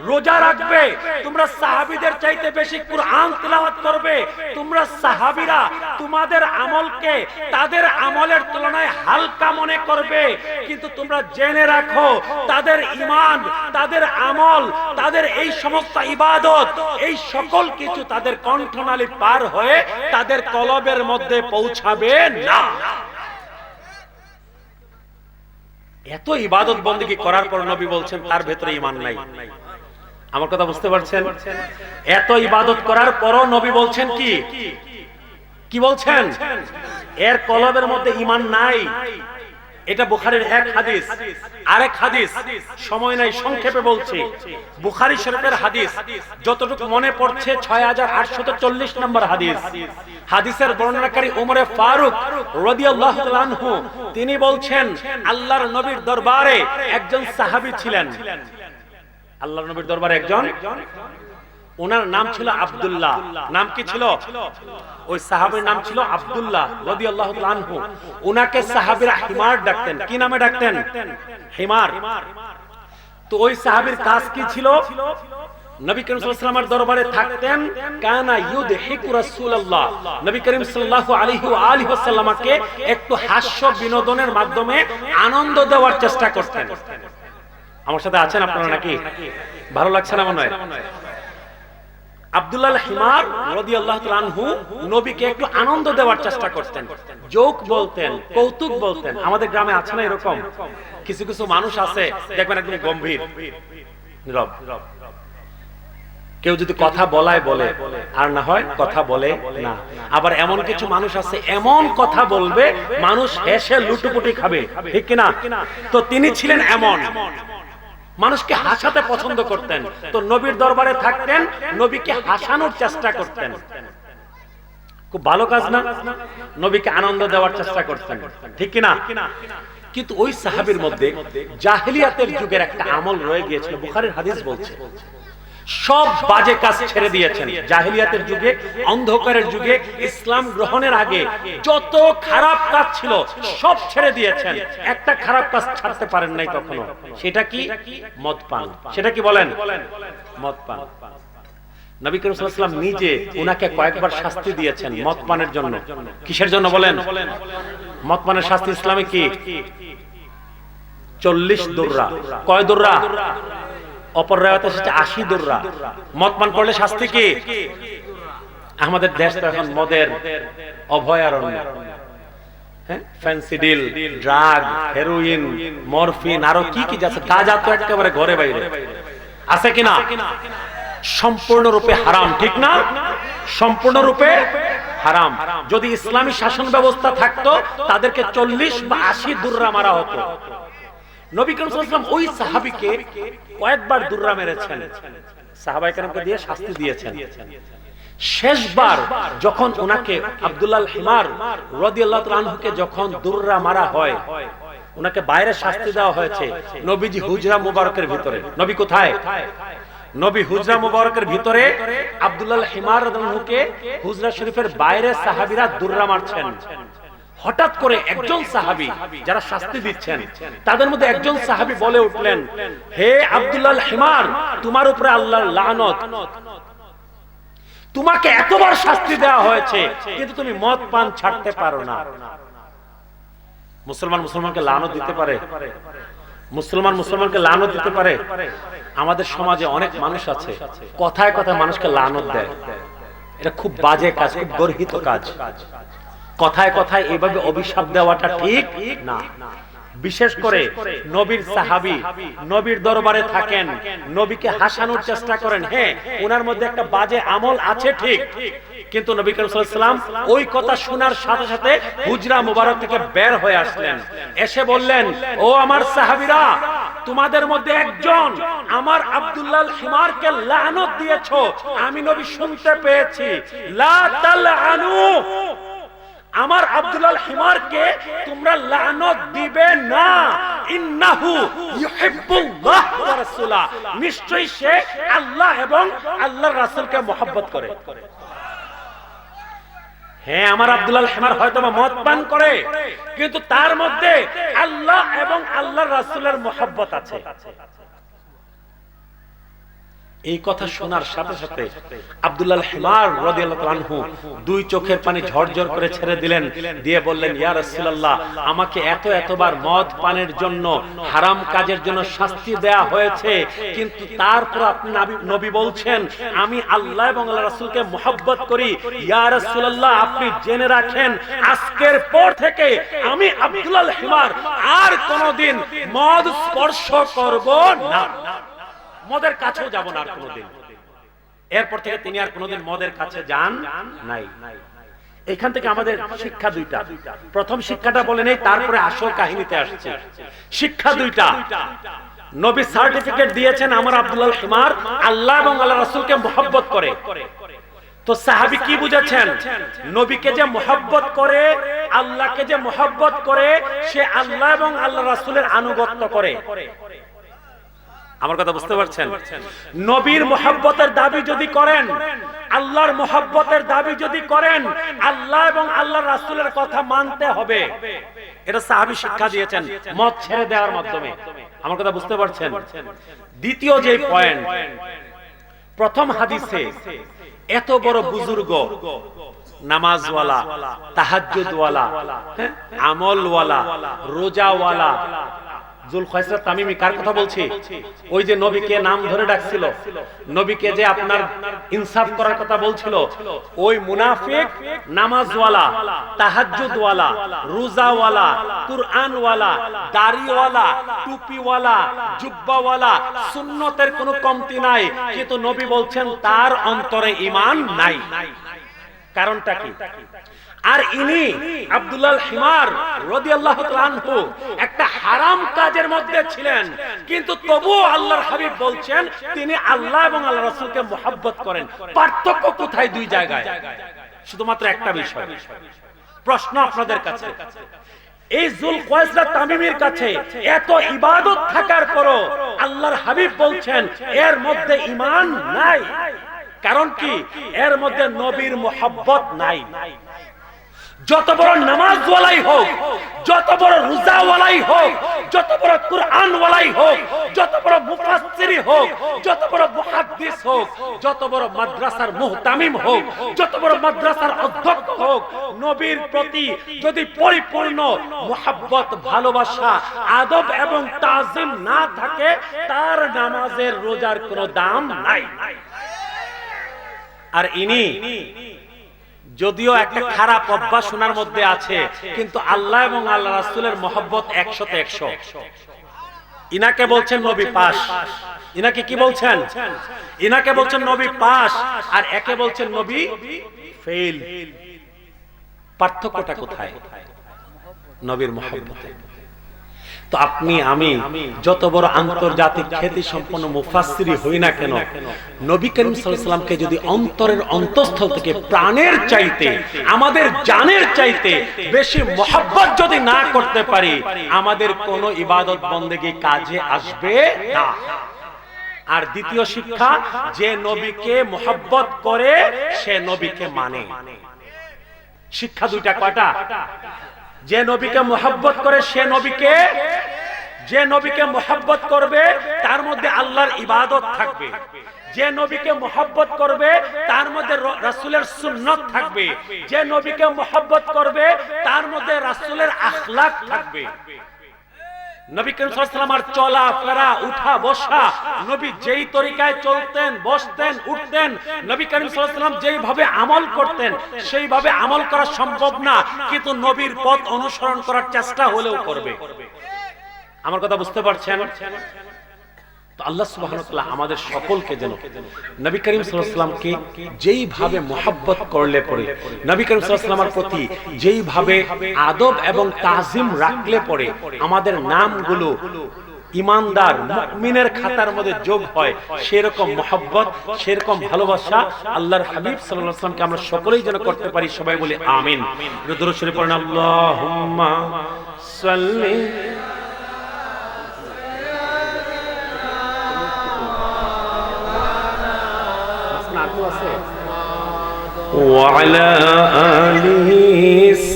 রোজা রাখবে, তোমরা সাহাবীদের চাইতে বেশি কুরআন তেলাওয়াত করবে, তোমরা সাহাবীরা তোমাদের আমলকে তাদের আমলের তুলনায় হালকা মনে করবে। কিন্তু তোমরা জেনে রাখো, তাদের ঈমান, তাদের আমল, তাদের এই সমস্ত ইবাদত, এই সকল কিছু তাদের কণ্ঠনালী পার হয়ে তাদের কলবের মধ্যে পৌঁছাবে না। এত ইবাদত বন্দেগী করার পর নবী বলছেন তার ভেতরে ঈমান নাই। আমার কথা বুঝতে পারছেন? এত ইবাদত করার পরও নবী বলছেন কি বলছেন? এর কলবের মধ্যে ঈমান নাই। এটা বুখারীর এক হাদিস। আরেক হাদিস, সময় নাই, সংক্ষেপে বলছি, বুখারী শরীফের হাদিস, যতটুকু মনে পড়ছে 6840 নম্বর হাদিস। হাদিসের বর্ণনাকারী উমরে ফারুক রাদিয়াল্লাহু তাআলা আনহু, তিনি বলছেন, আল্লাহর নবীর দরবারে একজন সাহাবী ছিলেন। আল্লাহর নবীর দরবারে একজন, ওনার নাম ছিল আব্দুল্লাহ। নাম কি ছিল? ওই সাহাবীর নাম ছিল আব্দুল্লাহ রাদিয়াল্লাহু তাআলা আনহু। ওনাকে সাহাবীরা হিমার ডাকতেন। কি নামে ডাকতেন? হিমার। তো ওই সাহাবীর কাজ কি ছিল? নবী করিম সাল্লাল্লাহু আলাইহি ওয়াসাল্লামের দরবারে থাকতেন। কানা ইউদহিকু রাসূলুল্লাহ, নবী করিম সাল্লাল্লাহু আলাইহি ওয়া আলিহি ওয়াসাল্লামকে একটু হাস্য বিনোদনের মাধ্যমে আনন্দ দেওয়ার চেষ্টা করতেন। আমার সাথে আছেন আপনারা নাকি? ভালো লাগছে না মনে হয়? আব্দুল্লাহ হিমার রাদিয়াল্লাহু তাআলা আনহু নবীকে একটু আনন্দ দেওয়ার চেষ্টা করতেন, জোক বলতেন, কৌতুক বলতেন। আমাদের গ্রামে আছে না এরকম? কিছু কিছু মানুষ আছে দেখবেন একদম গম্ভীর, নীরব। কেউ যদি কথা বলায় বলে, আর না হয় কথা বলে না। আবার এমন কিছু মানুষ আছে এমন কথা বলবে মানুষ হেসে লুটুপুটি খাবে, ঠিক কিনা? তো তিনি ছিলেন এমন, মানুষকে হাসাতে পছন্দ করতেন। তো নবীর দরবারে থাকতেন, নবীকে হাসানোর চেষ্টা করতেন। খুব ভালো কাজ না? নবীকে আনন্দ দেওয়ার চেষ্টা করতেন, ঠিক কিনা? কিন্তু ওই সাহাবীর মধ্যে জাহেলিয়াতের যুগের একটা আমল রয়ে গিয়েছিল। বুখারীর হাদিস বলছে, সব বাজে কাজ ছেড়ে দিয়েছেন। জাহেলিয়াতের যুগে, অন্ধকারের যুগে, ইসলাম গ্রহণের আগে যত খারাপ কাজ ছিল সব ছেড়ে দিয়েছেন। একটা খারাপ কাজ ছাড়তে পারেন নাই কখনো। সেটা কি? মদ পান। সেটা কি বলেন? মদ পান। নবী করিম সাল্লাল্লাহু আলাইহি ওয়াসাল্লাম নিজে উনাকে কয়েকবার শাস্তি দিয়েছেন মদ পানের জন্য। কিসের জন্য বলেন? মদ পানের শাস্তি ইসলামে কি? 40 দুররা। কয় দুররা? অপর রায়াতে এসেছে 80 দুররা। মদ পান করলে শাস্তি কি? আমাদের দেশ তো এখন মদের অভয়ারণ্য। হ্যাঁ, ফেন্সিডিল, ড্রাগ, হেরোইন, মরফিন, আরো কি কি আছে, গাঁজা তো একেবারে ঘরে বাইরে আছে কিনা? সম্পূর্ণরূপে হারাম, ঠিক না? সম্পূর্ণরূপে হারাম। যদি ইসলামী শাসন ব্যবস্থা থাকতো তাদেরকে 40 বা 80 দুররা মারা হতো। নবী করিম সাল্লাল্লাহু আলাইহি ওয়াসাল্লাম ওই সাহাবীকে কয়েকবার দুররা মেরেছেন, সাহাবায়ে কেরামকে দিয়ে শাস্তি দিয়েছেন। শেষবার যখন ওনাকে আব্দুল্লাহ হিমার রাদিয়াল্লাহু তাআলা আনহুকে যখন দুররা মারা হয়, ওনাকে বাইরে শাস্তি দেওয়া হয়েছে নবীজি হুজরা মুবারকের ভিতরে। নবী কোথায়? নবী হুজরা মুবারকের ভিতরে আব্দুল্লাহ হিমার রাদিয়াল্লাহু আনহুকে হুজরা শরীফের বাইরে সাহাবীরা দুররা মারছেন। হঠাৎ করে একজন সাহাবী, যারা শাস্তি দিচ্ছেন তাদের মধ্যে একজন সাহাবী বলে উঠলেন, হে আব্দুল্লাহ হিমার, তোমার উপরে আল্লাহর লানত, তোমাকে এতবার শাস্তি দেওয়া হয়েছে কিন্তু তুমি মদ পান ছাড়তে পারো না। মুসলমান মুসলমানকে লানত দিতে পারে? মুসলমান মুসলমানকে লানত দিতে পারে? আমাদের সমাজে অনেক মানুষ আছে কথায় কথায় মানুষকে লানত দেয়। এটা খুব বাজে কাজ, খুব গর্হিত কাজ। কথায় কথায় এইভাবে অভিশাপ দেওয়াটা ঠিক না। বিশেষ করে নবীর সাহাবী নবীর দরবারে থাকেন, নবীকে হাসানোর চেষ্টা করেন। হ্যাঁ, ওনার মধ্যে একটা বাজে আমল আছে ঠিক, কিন্তু নবী করিম সাল্লাল্লাহু আলাইহি ওয়াসাল্লাম ওই কথা শোনার সাথে সাথে হুজরা মুবারক থেকে বের হয়ে আসলেন, এসে বললেন, ও আমার সাহাবীরা, তোমাদের মধ্যে একজন আমার আব্দুল্লাহ হিমারকে লানত দিয়েছো, আমি নবী শুনতে পেয়েছি। লা তালআনু, আমার আব্দুল্লাহ হিমারকে তোমরা লানত দিবে না। ইন্নাহু ইউহিব্বুল্লাহ ওয়া রাসূলা, নিশ্চয়ই সে আল্লাহ এবং আল্লাহর রাসূলকে মহব্বত করে। হ্যাঁ, আমার আব্দুল্লাহ হিমার হয়তো মদ পান করে, কিন্তু তার মধ্যে আল্লাহ এবং আল্লাহর রাসূলের মহব্বত আছে। এই কথা শোনার সাথে সাথে আব্দুল্লাহ হিমার রাদিয়াল্লাহু তাআলা আনহু দুই চোখের পানি ঝরঝর করে ছেড়ে দিলেন, দিয়ে বললেন, ইয়া রাসূলুল্লাহ, আমাকে এতবার মদ পানের জন্য, হারাম কাজের জন্য শাস্তি দেয়া হয়েছে, কিন্তু তারপর আপনি নবী বলছেন আমি আল্লাহ এবং আল্লাহর রাসূলকে মহব্বত করি। ইয়া রাসূলুল্লাহ, আপনি জেনে রাখেন আজকের পর থেকে আমি আব্দুল্লাহ হিমার আর কোনোদিন মদ স্পর্শ করব না, মদের কাছেও যাব না আর কোনোদিন। এরপর থেকে তিনি আর কোনোদিন মদের কাছে যান নাই। এখান থেকে আমাদের শিক্ষা দুইটা। প্রথম শিক্ষাটা বলে নেই, তারপরে আসল কাহিনীতে আসছে। শিক্ষা দুইটা। নবী সার্টিফিকেট দিয়েছেন আমার আব্দুল্লাহ হিমার আল্লাহ এবং আল্লাহর রাসূলকে মহব্বত করে। তো সাহাবী কি বুঝেছেন? নবীকে যে মহব্বত করে, আল্লাহকে যে মহব্বত করে, সে আল্লাহ এবং আল্লাহর রাসূলের আনুগত্য করে। আমার কথা বুঝতে পারছেন? নবীর মহব্বতের দাবি যদি করেন, আল্লাহর মহব্বতের দাবি যদি করেন, আল্লাহ এবং আল্লাহর রাসূলের কথা মানতে হবে। এটা সাহাবী শিক্ষা দিয়েছেন মদ ছেড়ে দেওয়ার মাধ্যমে। আমার কথা বুঝতে পারছেন? দ্বিতীয় যে পয়েন্ট, প্রথম হাদিসে এত বড় বুজুর্গ, নামাজওয়ালা, তাহাজ্জুদওয়ালা, আমলওয়ালা, রোজাওয়ালা যুলখায়সা তামিমি, কার কথা বলছি? ওই যে নবীকে নাম ধরে ডাকছিল, নবীকে যে আপনার ইনসাফ করার কথা বলছিল, ওই মুনাফিক, নামাজওয়ালা, তাহাজ্জুদওয়ালা, রোজাওয়ালা, কুরআনওয়ালা, দাড়িওয়ালা, টুপিওয়ালা, জুব্বাওয়ালা, সুন্নতের কোনো কমতি নাই, কিন্তু নবী বলছেন তার অন্তরে ঈমান নাই। কারণটা কি? আর ইনি আব্দুল্লাহ হিমার রাদিয়াল্লাহু তাআলা আনহু একটা হারাম কাজের মধ্যে ছিলেন, কিন্তু তবুও আল্লাহর হাবিব বলছেন তিনি আল্লাহ এবং আল্লাহর রাসূলকে মহব্বত করেন। পার্থক্য কোথায় দুই জায়গায়? শুধুমাত্র একটা বিষয়। প্রশ্ন আপনাদের কাছে, এই যুলখায়সা তামিমির কাছে এত ইবাদত থাকার পরও আল্লাহর হাবিব বলছেন এর মধ্যে ঈমান নাই। কারণ কি? এর মধ্যে নবীর মহব্বত নাই। যত বড় নামাজওয়ালাই হোক, যত বড় রোজাওয়ালাই হোক, যত বড় কুরআন ওয়ালাই হোক, যত বড় মুফাসসিরি হোক, যত বড় মুহাদ্দিস হোক, যত বড় মাদ্রাসার মুহতামিম হোক, যত বড় মাদ্রাসার অধ্যক্ষ হোক, নবীর প্রতি যদি পরিপূর্ণ মুহাব্বত, ভালোবাসা, আদব এবং তাজিম না থাকে, তার নামাজের রোজার কোনো দাম নাই। আর ইনি যদিও একটা খারাপ অভ্যাস শোনার মধ্যে আছে, কিন্তু আল্লাহ এবং আল্লাহ রাসূলের মহব্বত 100তে 100। ইনাকে বলছেন নবী পাস, ইনাকে কি বলছেন? ইনাকে বলছেন নবী পাস, আর একে বলছেন নবী ফেল। পার্থক্যটা কোথায়? নবীর মহব্বতে। তো আপনি আমি যত বড় আন্তর্জাতিক খ্যাতি সম্পন্ন মুফাসসিরি হই না কেন, নবী করিম সাল্লাল্লাহু আলাইহি ওয়াসাল্লামকে যদি অন্তরের অন্তঃস্থল থেকে প্রাণের চাইতে, আমাদের জানের চাইতে বেশি মহব্বত যদি না করতে পারি, আমাদের কোনো ইবাদত বন্দেগী কাজে আসবে না। আর দ্বিতীয় শিক্ষা, যে নবীকে মহব্বত করে সে নবীকে মানে। শিক্ষা দুইটা। কয়টা? যে নবীকে মহব্বত করে সে নবীকে, যে নবীকে মহব্বত করবে তার মধ্যে আল্লাহর ইবাদত থাকবে, যে নবীকে মহব্বত করবে তার মধ্যে রাসূলের সুন্নাত থাকবে, যে নবীকে মহব্বত করবে তার মধ্যে রাসূলের আখলাক থাকবে। নবী করিম সাল্লাল্লাহু আলাইহি ওয়াসাল্লামের চলা ফেরা, উঠা বসা, নবী যেই তরিকায় চলতেন, বসতেন, উঠতেন, নবী করিম সাল্লাল্লাহু আলাইহি ওয়াসাল্লাম যেইভাবে আমল করতেন সেইভাবে আমল করা সম্ভব না, কিন্তু নবীর পথ অনুসরণ করার চেষ্টা হলেও করবে। আমার কথা বুঝতে পারছেন? তো আল্লাহ সুবহানাহু ওয়া তাআলা আমাদের সকলকে যেন নবী করিম সাল্লাল্লাহু আলাইহি ওয়াসাল্লামকে যেইভাবে মুহাব্বত করলে পরে, নবী করিম সাল্লাল্লাহু আলাইহি ওয়াসাল্লামের প্রতি যেইভাবে আদব এবং তাজিম রাখলে পরে আমাদের নামগুলো ইমানদার মুমিনের খাতার মধ্যে যোগ হয়, সেরকম মুহাব্বত, সেরকম ভালোবাসা আল্লাহর হাবিব সাল্লাল্লাহু আলাইহি ওয়াসাল্লামকে আমরা সকলেই যেন করতে পারি। সবাই বলি আমিন। দরুদ শরীফ পড়েন, আল্লাহুম্মা সাল্লি وعلى آله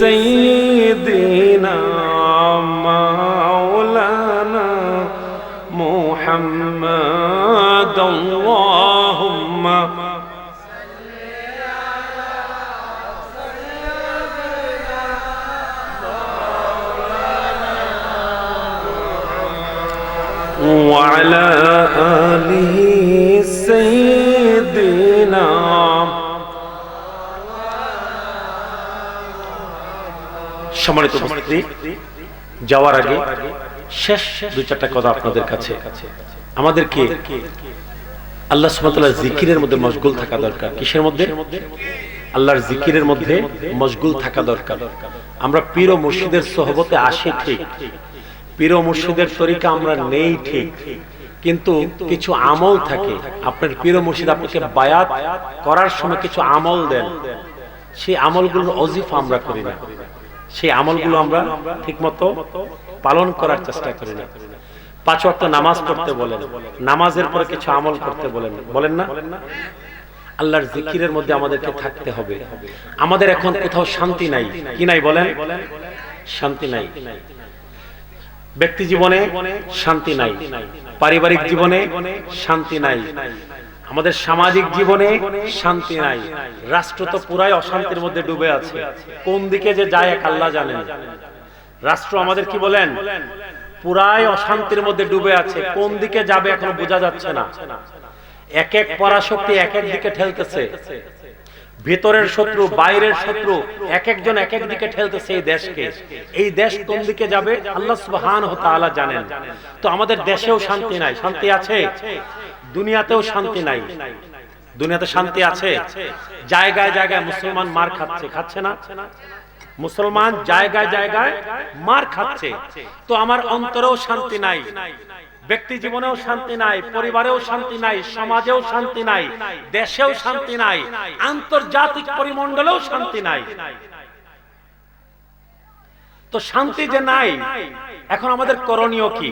سيدنا مولانا محمد اللهم وعلى آله سيدنا। সম্মানিত উপস্থিতি, যাওয়ার আগে শেষ দুই চারটা কথা আপনাদের কাছে। আমাদেরকে আল্লাহ সুবহানাহু ওয়া তাআলার জিকিরের মধ্যে মশগুল থাকা দরকার। কিসের মধ্যে? আল্লাহর জিকিরের মধ্যে মশগুল থাকা দরকার। আমরা পীর ও মুর্শিদের সোহবতে আসি ঠিক, পীর ও মুর্শিদের তরিকা আমরা নেই ঠিক, কিন্তু কিছু আমল থাকে। আপনার পীর ও মুর্শিদ আপনাকে বায়াত করার সময় কিছু আমল দেন, সেই আমলগুলোর ওজিফা আমরা করি না, সেই আমলগুলো আমরা ঠিকমতো পালন করার চেষ্টা করি না। 5 ওয়াক্ত নামাজ পড়তে বলেন, নামাজের পরে কিছু আমল করতে বলেন, বলেন না? আল্লাহর জিকিরের মধ্যে আমাদেরকে থাকতে হবে। আমাদের এখন কোথাও শান্তি নাই। কি নাই বলেন? শান্তি নাই। ব্যক্তি জীবনে শান্তি নাই, পারিবারিক জীবনে শান্তি নাই, আমাদের সামাজিক জীবনে শান্তি নাই। রাষ্ট্র তো পুরাই অশান্তির মধ্যে ডুবে আছে। কোন দিকে যে যায় এক আল্লাহ জানেন। রাষ্ট্র আমাদের কি বলেন? পুরাই অশান্তির মধ্যে ডুবে আছে। কোন দিকে যাবে এখনো বোঝা যাচ্ছে না। এক এক পরাশক্তি এক এক দিকে ঠেলতেছে। ভেতরের শত্রু, বাইরের শত্রু, এক একজন এক এক দিকে ঠেলতেছে এই দেশকে। এই দেশ কোন দিকে যাবে আল্লাহ সুবহানাহু ওয়া তাআলা জানেন। তো আমাদের দেশেও শান্তি নাই। শান্তি আছে? দুনিয়াতেও শান্তি নাই। দুনিয়াতে শান্তি আছে? জায়গায় জায়গায় মুসলমান মার খাচ্ছে, খাচ্ছে না? মুসলমান জায়গায় জায়গায় মার খাচ্ছে। তো আমার অন্তরেও শান্তি নাই, ব্যক্তি জীবনেও শান্তি নাই, পরিবারেও শান্তি নাই, সমাজেও শান্তি নাই, দেশেও শান্তি নাই, আন্তর্জাতিক পরিমণ্ডলেও শান্তি নাই। তো শান্তি যে নাই, এখন আমাদের করণীয় কি?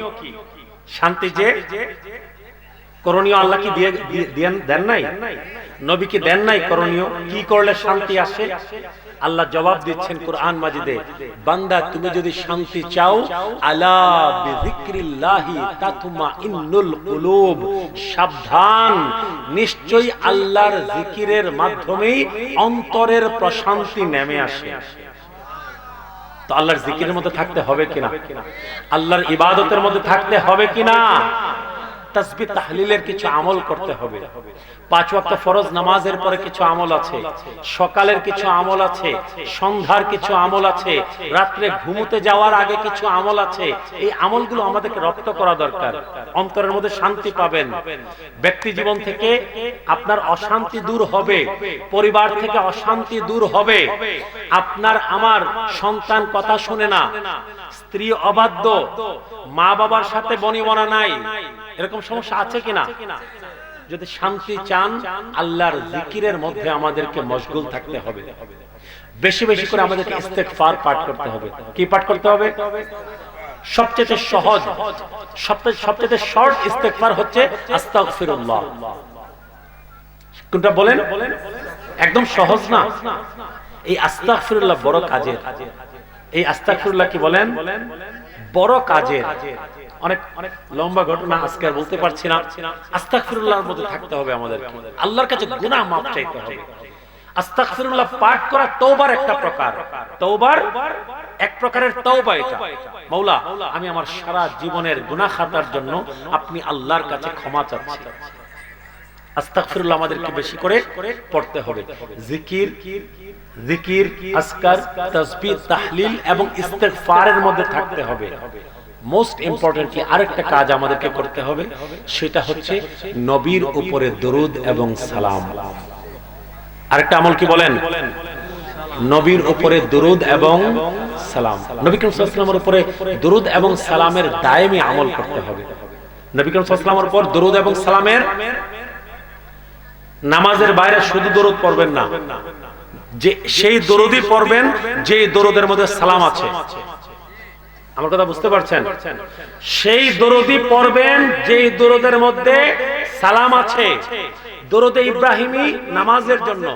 শান্তি যে করণীয় আল্লাহ কি দেন নাই? নবী কি দেন নাই করণীয়? কি করলে শান্তি আসে? আল্লাহ জবাব দিচ্ছেন কোরআন মাজিদে, বান্দা তুমি যদি শান্তি চাও, আলা বিযিকরিল্লাহি তাতমাইন্নুল কুলুব, সাবধান, নিশ্চয়ই আল্লাহর জিকিরের মাধ্যমেই অন্তরের প্রশান্তি নেমে আসে। তো আল্লাহর জিকিরের মধ্যে থাকতে হবে কিনা, আল্লাহর ইবাদতের মধ্যে থাকতে হবে কিনা, তাসবিহ তাহলিলের কিছু আমল করতে হবে। 5 ওয়াক্ত ফরজ নামাজের পরে কিছু আমল আছে, সকালের কিছু আমল আছে, সন্ধ্যার কিছু আমল আছে, রাত্রে ঘুমোতে যাওয়ার আগে কিছু আমল আছে। এই আমলগুলো আমাদেরকে রপ্ত করা দরকার। অন্তরের মধ্যে শান্তি পাবেন, ব্যক্তি জীবন থেকে আপনার অশান্তি দূর হবে, পরিবার থেকে অশান্তি দূর হবে। আপনার আমার সন্তান কথা শুনে না, স্ত্রী অবাধ্য, মা বাবার সাথে বনিবনা নাই, এরকম সমস্যা আছে কিনা? যদি শান্তি চান, আল্লাহর জিকিরের মধ্যে আমাদেরকে মশগুল থাকতে হবে। বেশি বেশি করে আমাদেরকে ইস্তেগফার পাঠ করতে হবে। কি পাঠ করতে হবে? সবচেয়ে সহজ, সবচেয়ে শর্ট ইস্তেগফার হচ্ছে আস্তাগফিরুল্লাহ। কোনটা বলেন? একদম সহজ না? এই আস্তাগফিরুল্লাহ বড় কাজের। এই আস্তাগফিরুল্লাহ কি বলেন? বড় কাজের। অনেক অনেক লম্বা ঘটনা আজকে আর বলতে পারছি না। আস্তাগফিরুল্লাহর মধ্যে থাকতে হবে আমাদের, আল্লাহর কাছে গুনাহ মাফ চাইতে হবে। আস্তাগফিরুল্লাহ পাঠ করা তওবার একটা প্রকার, তওবার এক প্রকারের তওবা এটা। মাওলা, আমি আমার সারা জীবনের গুনাহ খাতার জন্য আপনি আল্লাহর কাছে ক্ষমা চাচ্ছি। আস্তাগফিরুল্লাহ আমাদেরকে বেশি করে পড়তে হবে। জিকির, আজকার, তাসবিহ, তাহলিল এবং ইস্তেগফারের মধ্যে থাকতে হবে। মোস্ট ইম্পর্টেন্টলি আরেকটা কাজ আমাদেরকে করতে হবে, সেটা হচ্ছে নবীর উপরে দরুদ এবং সালাম। আরেকটা আমল কি বলেন? নবীর উপরে দরুদ এবং সালাম। নবী করিম সাল্লাল্লাহু আলাইহি ওয়াসাল্লামের উপরে দরুদ এবং সালামের দায়েমি আমল করতে হবে। নবী করিম সাল্লাল্লাহু আলাইহি ওয়াসাল্লামের উপর দরুদ এবং সালামের, নামাজের বাইরে শুধু দরুদ পড়বেন না, যে সেই দরুদই পড়বেন যে দরুদের মধ্যে সালাম আছে। আমার কথা বুঝতে পারছেন? সেই দরুদই পড়বেন যেই দরুদের মধ্যে সালাম আছে। দরুদে ইব্রাহিমী নামাজের জন্য।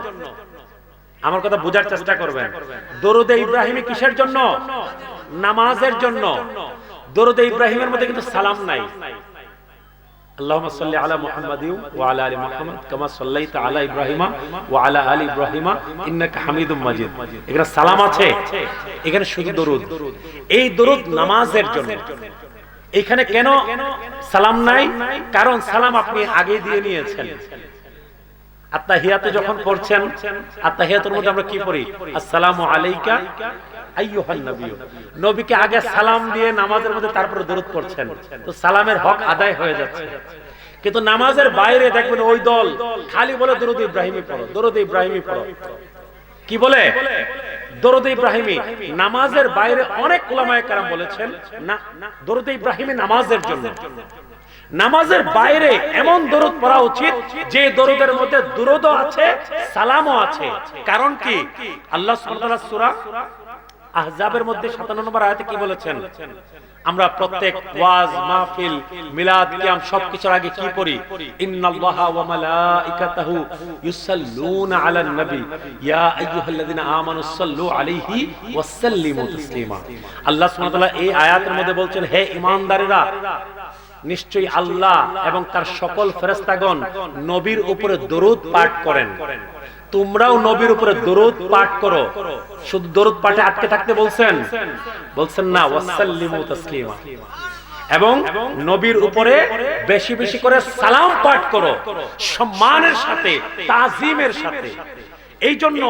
আমার কথা বোঝার চেষ্টা করবেন। দরুদে ইব্রাহিমী কিসের জন্য? নামাজের জন্য। দরুদে ইব্রাহিমের মধ্যে কিন্তু সালাম নাই। আল্লাহুম্মা সাল্লি আলা মুহাম্মাদিন ওয়া আলা আলি মুহাম্মাদ কামা সাল্লাইতা আলা ইব্রাহিমা ওয়া আলা আলি ইব্রাহিমা ইন্নাকা হামিদুম মাজিদ। এখানে সালাম আছে, এখানে শুধু দরুদ। এই দরুদ নামাজের জন্য। এখানে কেন সালাম নাই? কারণ সালাম আপনি আগে দিয়ে নিয়েছেন। আত্তাহিয়াতে যখন পড়ছেন, আত্তাহিয়াতের মধ্যে আমরা কি পড়ি? আসসালামু আলাইকা আইয়ুহান নবী। নবীকে আগে সালাম দিয়ে নামাজের মধ্যে তারপরে দরুদ পড়ছেন, তো সালামের হক আদায় হয়ে যাচ্ছে। কিন্তু নামাজের বাইরে দেখবেন ওই দল খালি বলে দরুদ ইব্রাহিমী পড়ো, দরুদ ইব্রাহিমী পড়ো। কি বলে? দরুদ ইব্রাহিমী। নামাজের বাইরে অনেক উলামায়ে কেরাম বলেছেন না, দরুদ ইব্রাহিমী নামাজের জন্য। নামাজের বাইরে এমন দরুদ পড়া উচিত যে দরুদের মধ্যে দুরুদও আছে, সালামও আছে। কারণ কি? আল্লাহ সুবহানাহু ওয়া তাআলা সূরা আহজাবের মধ্যে 57 নম্বর আয়াতে কি বলেছেন? আমরা প্রত্যেক ওয়াজ, মাহফিল, মিলাদ, কিয়াম সবকিছুর আগে কি পড়ি? ইন্নাল্লাহা ওয়া মালাইকাতাহু ইউসাল্লুনা আলান নবী ইয়া আইয়ুহাল্লাযিনা আমানু সাল্লু আলাইহি ওয়া সাল্লিমু তাসলিমা। আল্লাহ সুবহানাহু ওয়া তাআলা এই আয়াতের মধ্যে বলছেন, হে ঈমানদারেরা, নিশ্চয়ই আল্লাহ এবং তার সকল ফেরেশতাগণ নবীর উপরে দরুদ পাঠ করেন। তোমরাও নবীর উপরে দরুদ পাঠ করো। শুধু দরুদ পাঠে আটকে থাকতে বলছেন? বলছেন না, ওয়াসাল্লিমু তাসলিমা। এবং নবীর উপরে বেশি বেশি করে সালাম পাঠ করো, সম্মানের সাথে, তাজিমের সাথে। এই জন্য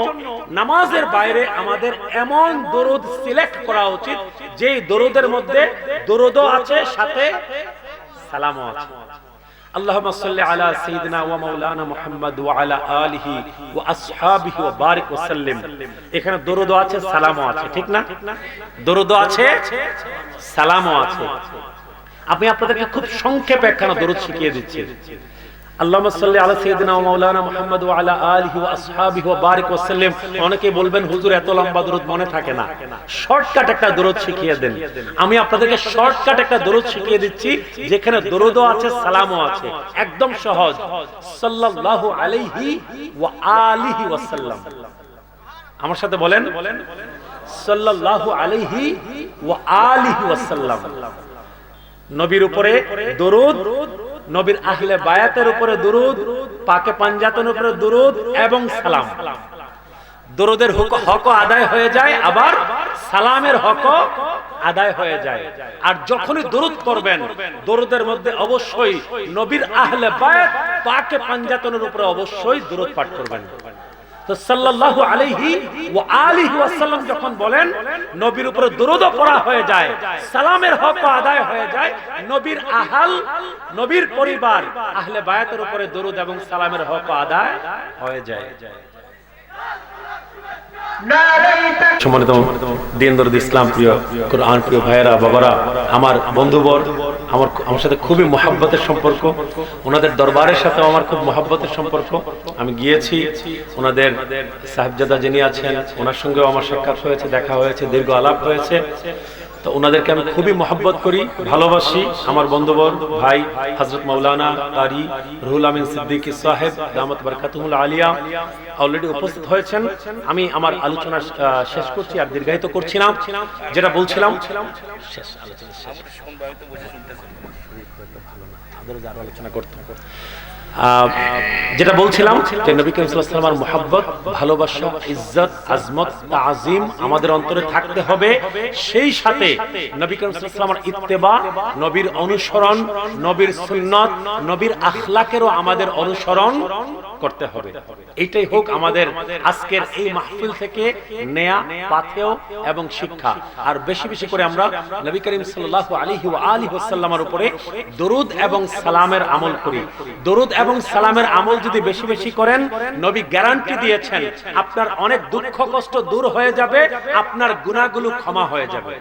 নামাজের বাইরে আমাদের এমন দরুদ সিলেক্ট করা উচিত যে দরুদের মধ্যে দরুদও আছে, সাথে সালামও আছে। আল্লাহুম্মা সাল্লি আলা সাইয়্যিদিনা ওয়া মাওলানা মুহাম্মদ ওয়া আলা আলিহি ওয়া আসহাবিহি ওয়া বারিক ওয়া সাল্লিম। এখানে দরুদও আছে, সালামও আছে, ঠিক না? দরুদও আছে, সালামও আছে। আমি আপনাদেরকে খুব সংক্ষেপে একখানা দরুদ শিখিয়ে দিচ্ছি। আল্লাহুম্মা সাল্লি আলা সাইয়্যিদিনা ওয়া মাওলানা মুহাম্মদ ওয়া আলা আলিহি ওয়া আসহাবিহি ওয়া বারিক ওয়া সাল্লিম। অনেকে বলবেন, হুজুর এত লম্বা দরুদ মনে থাকে না, শর্টকাট একটা দরুদ শিখিয়ে দেন। আমি আপনাদেরকে শর্টকাট একটা দরুদ শিখিয়ে দিচ্ছি যেখানে দরুদও আছে, সালামও আছে, একদম সহজ। সাল্লাল্লাহু আলাইহি ওয়া আলিহি ওয়া সাল্লাম। আমার সাথে বলেন সাল্লাল্লাহু আলাইহি ওয়া আলিহি ওয়াসাল্লাম। নবীর উপরে দরুদ, নবীর আহলে বায়াতের উপরে দরুদ, পাকে পাঞ্জাতনের উপরে দরুদ এবং সালাম। দরুদের হক আদায় হয়ে যায়, আবার সালামের হক আদায় হয়ে যায়। আর যখনই দরুদ করবেন, দরুদের মধ্যে অবশ্যই নবীর আহলে বায়াত পাকে পাঞ্জাতনের উপরে অবশ্যই দরুদ পাঠ করবেন। তো সাল্লাল্লাহু আলাইহি ওয়া আলিহি ওয়াসাল্লাম যখন বলেন, নবীর উপরে দরুদও পড়া হয়ে যায়, সালামের হক আদায় হয়ে যায়, নবীর আহল, নবীর পরিবার আহলে বায়াতের উপরে দরুদ এবং সালামের হক আদায় হয়ে যায়। সম্মানিত দিন দরুদ ইসলাম প্রিয় কুরআন প্রিয় ভাইয়েরা, বাবারা, আমার বন্ধুবর, আমার সাথে খুবই মহব্বতের সম্পর্ক, ওনাদের দরবারের সাথে আমার খুব মহব্বতের সম্পর্ক। আমি গিয়েছি, ওনাদের সাহেবজাদা যিনি আছেন ওনার সঙ্গেও আমার সাক্ষাৎ হয়েছে, দেখা হয়েছে, দীর্ঘ আলাপ হয়েছে। তো ওনাদেরকে আমি খুবই মহব্বত করি, ভালোবাসি। আমার বন্ধুবর ভাই হযরত মাওলানা কারি রুহুল আমিন সিদ্দিকী সাহেব দামাত বারাকাতুহুল আলিয়া অলরেডি উপস্থিত হয়েছেন। আমি আমার আলোচনা শেষ করছি, আর দীর্ঘায়িত করছি না। যেটা বলছিলাম, যেটা বলছিলাম যে নবী করিম সাল্লাল্লাহু আলাইহি ওয়াসাল্লামের মুহাব্বত, ভালোবাসা, ইজ্জত, আজমত, তাজিম আমাদের অন্তরে থাকতে হবে। সেই সাথে নবী করিম সাল্লাল্লাহু আলাইহি ওয়াসাল্লামের ইত্তেবা, নবীর অনুসরণ, নবীর সুন্নাত, নবীর আখলাকেরও আমাদের অনুসরণ করতে হবে। এটাই হোক আমাদের আজকের এই মাহফিল থেকে নেয়া পাথেয় এবং শিক্ষা। আর বেশি বেশি করে আমরা নবী করিম সাল্লাল্লাহু আলাইহি ওয়া আলিহি ওয়াসাল্লামের উপরে দরুদ এবং সালামের আমল করি। দরুদ এবং সালামের আমল যদি বেশি বেশি করেন, নবী গ্যারান্টি দিয়েছেন আপনার অনেক দুঃখ কষ্ট দূর হয়ে যাবে, আপনার গুনাহগুলো ক্ষমা হয়ে যাবে।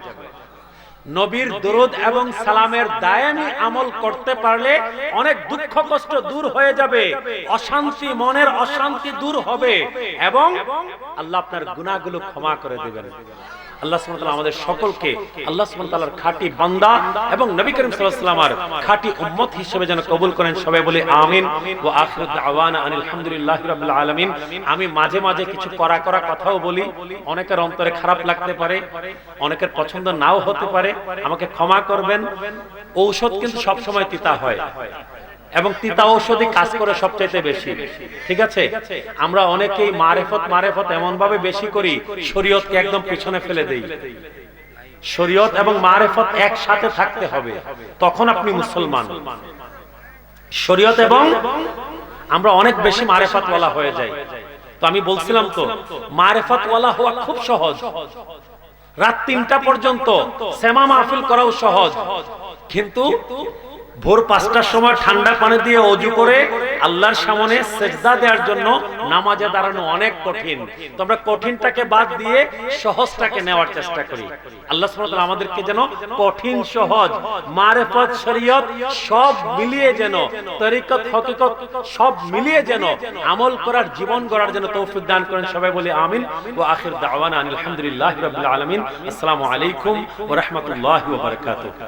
নবীর দরুদ এবং সালামের দায়ামি আমল করতে পারলে অনেক দুঃখ কষ্ট দূর হয়ে যাবে, অশান্তি, মনের অশান্তি দূর হবে এবং আল্লাহ আপনার গুনাহগুলো ক্ষমা করে দিবেন। আল্লাহ সুবহানাহু ওয়া তাআলা আমাদের সকলকে আল্লাহ সুবহানাহু ওয়া তাআলার খাঁটি বান্দা এবং নবী করিম সাল্লাল্লাহু আলাইহি ওয়াসাল্লামের খাঁটি উম্মত হিসেবে যেন কবুল করেন। সবাই বলি আমিন। ওয়া আখিরু দাওয়ানা আনিল হামদুলিল্লাহি রাব্বিল আলামিন। আমি মাঝে মাঝে কিছু করা কথাও বলি, অনেকের অন্তরে খারাপ লাগতে পারে, অনেকের পছন্দ নাও হতে পারে, আমাকে ক্ষমা করবেন। ঔষধ কিন্তু সব সময় তিতা হয় এবং তিতা ঔষধই কাজ করে সবচাইতে বেশি, ঠিক আছে? আমরা অনেকেই মারেফত এমন ভাবে বেশি করি, শরীয়তকে একদম পিছনে ফেলে দেই। শরীয়ত এবং মারেফত একসাথে থাকতে হবে, তখন আপনি মুসলমান। শরীয়ত এবং আমরা অনেক বেশি মারেফত ওয়ালা হয়ে যাই। তো আমি বলছিলাম তো, মারেফত ওয়ালা হওয়া খুব সহজ। রাত 3টা পর্যন্ত সেমা মাহফিল করাও সহজ, কিন্তু ভোর 5টার সময় ঠান্ডা পানি দিয়ে ওযু করে আল্লাহর সামনে সিজদা দেওয়ার জন্য নামাজে দাঁড়ানো অনেক কঠিন। তো আমরা কঠিনটাকে বাদ দিয়ে সহজটাকে নেওয়ার চেষ্টা করি। আল্লাহ সুবহানাহু ওয়া তাআলা আমাদেরকে যেন কঠিন সহজ, মারেফত, শরীয়ত সব মিলিয়ে যেন, তরিকত, হকিকত সব মিলিয়ে যেন আমল করার, জীবন গড়ার যেন তৌফিক দান করেন। সবাই বলি আমিন। ওয়া আখির দাওয়ানা আলহামদুলিল্লাহি রাব্বিল আলামিন। আসসালামু আলাইকুম ওয়া রাহমাতুল্লাহি ওয়া বারাকাতুহু।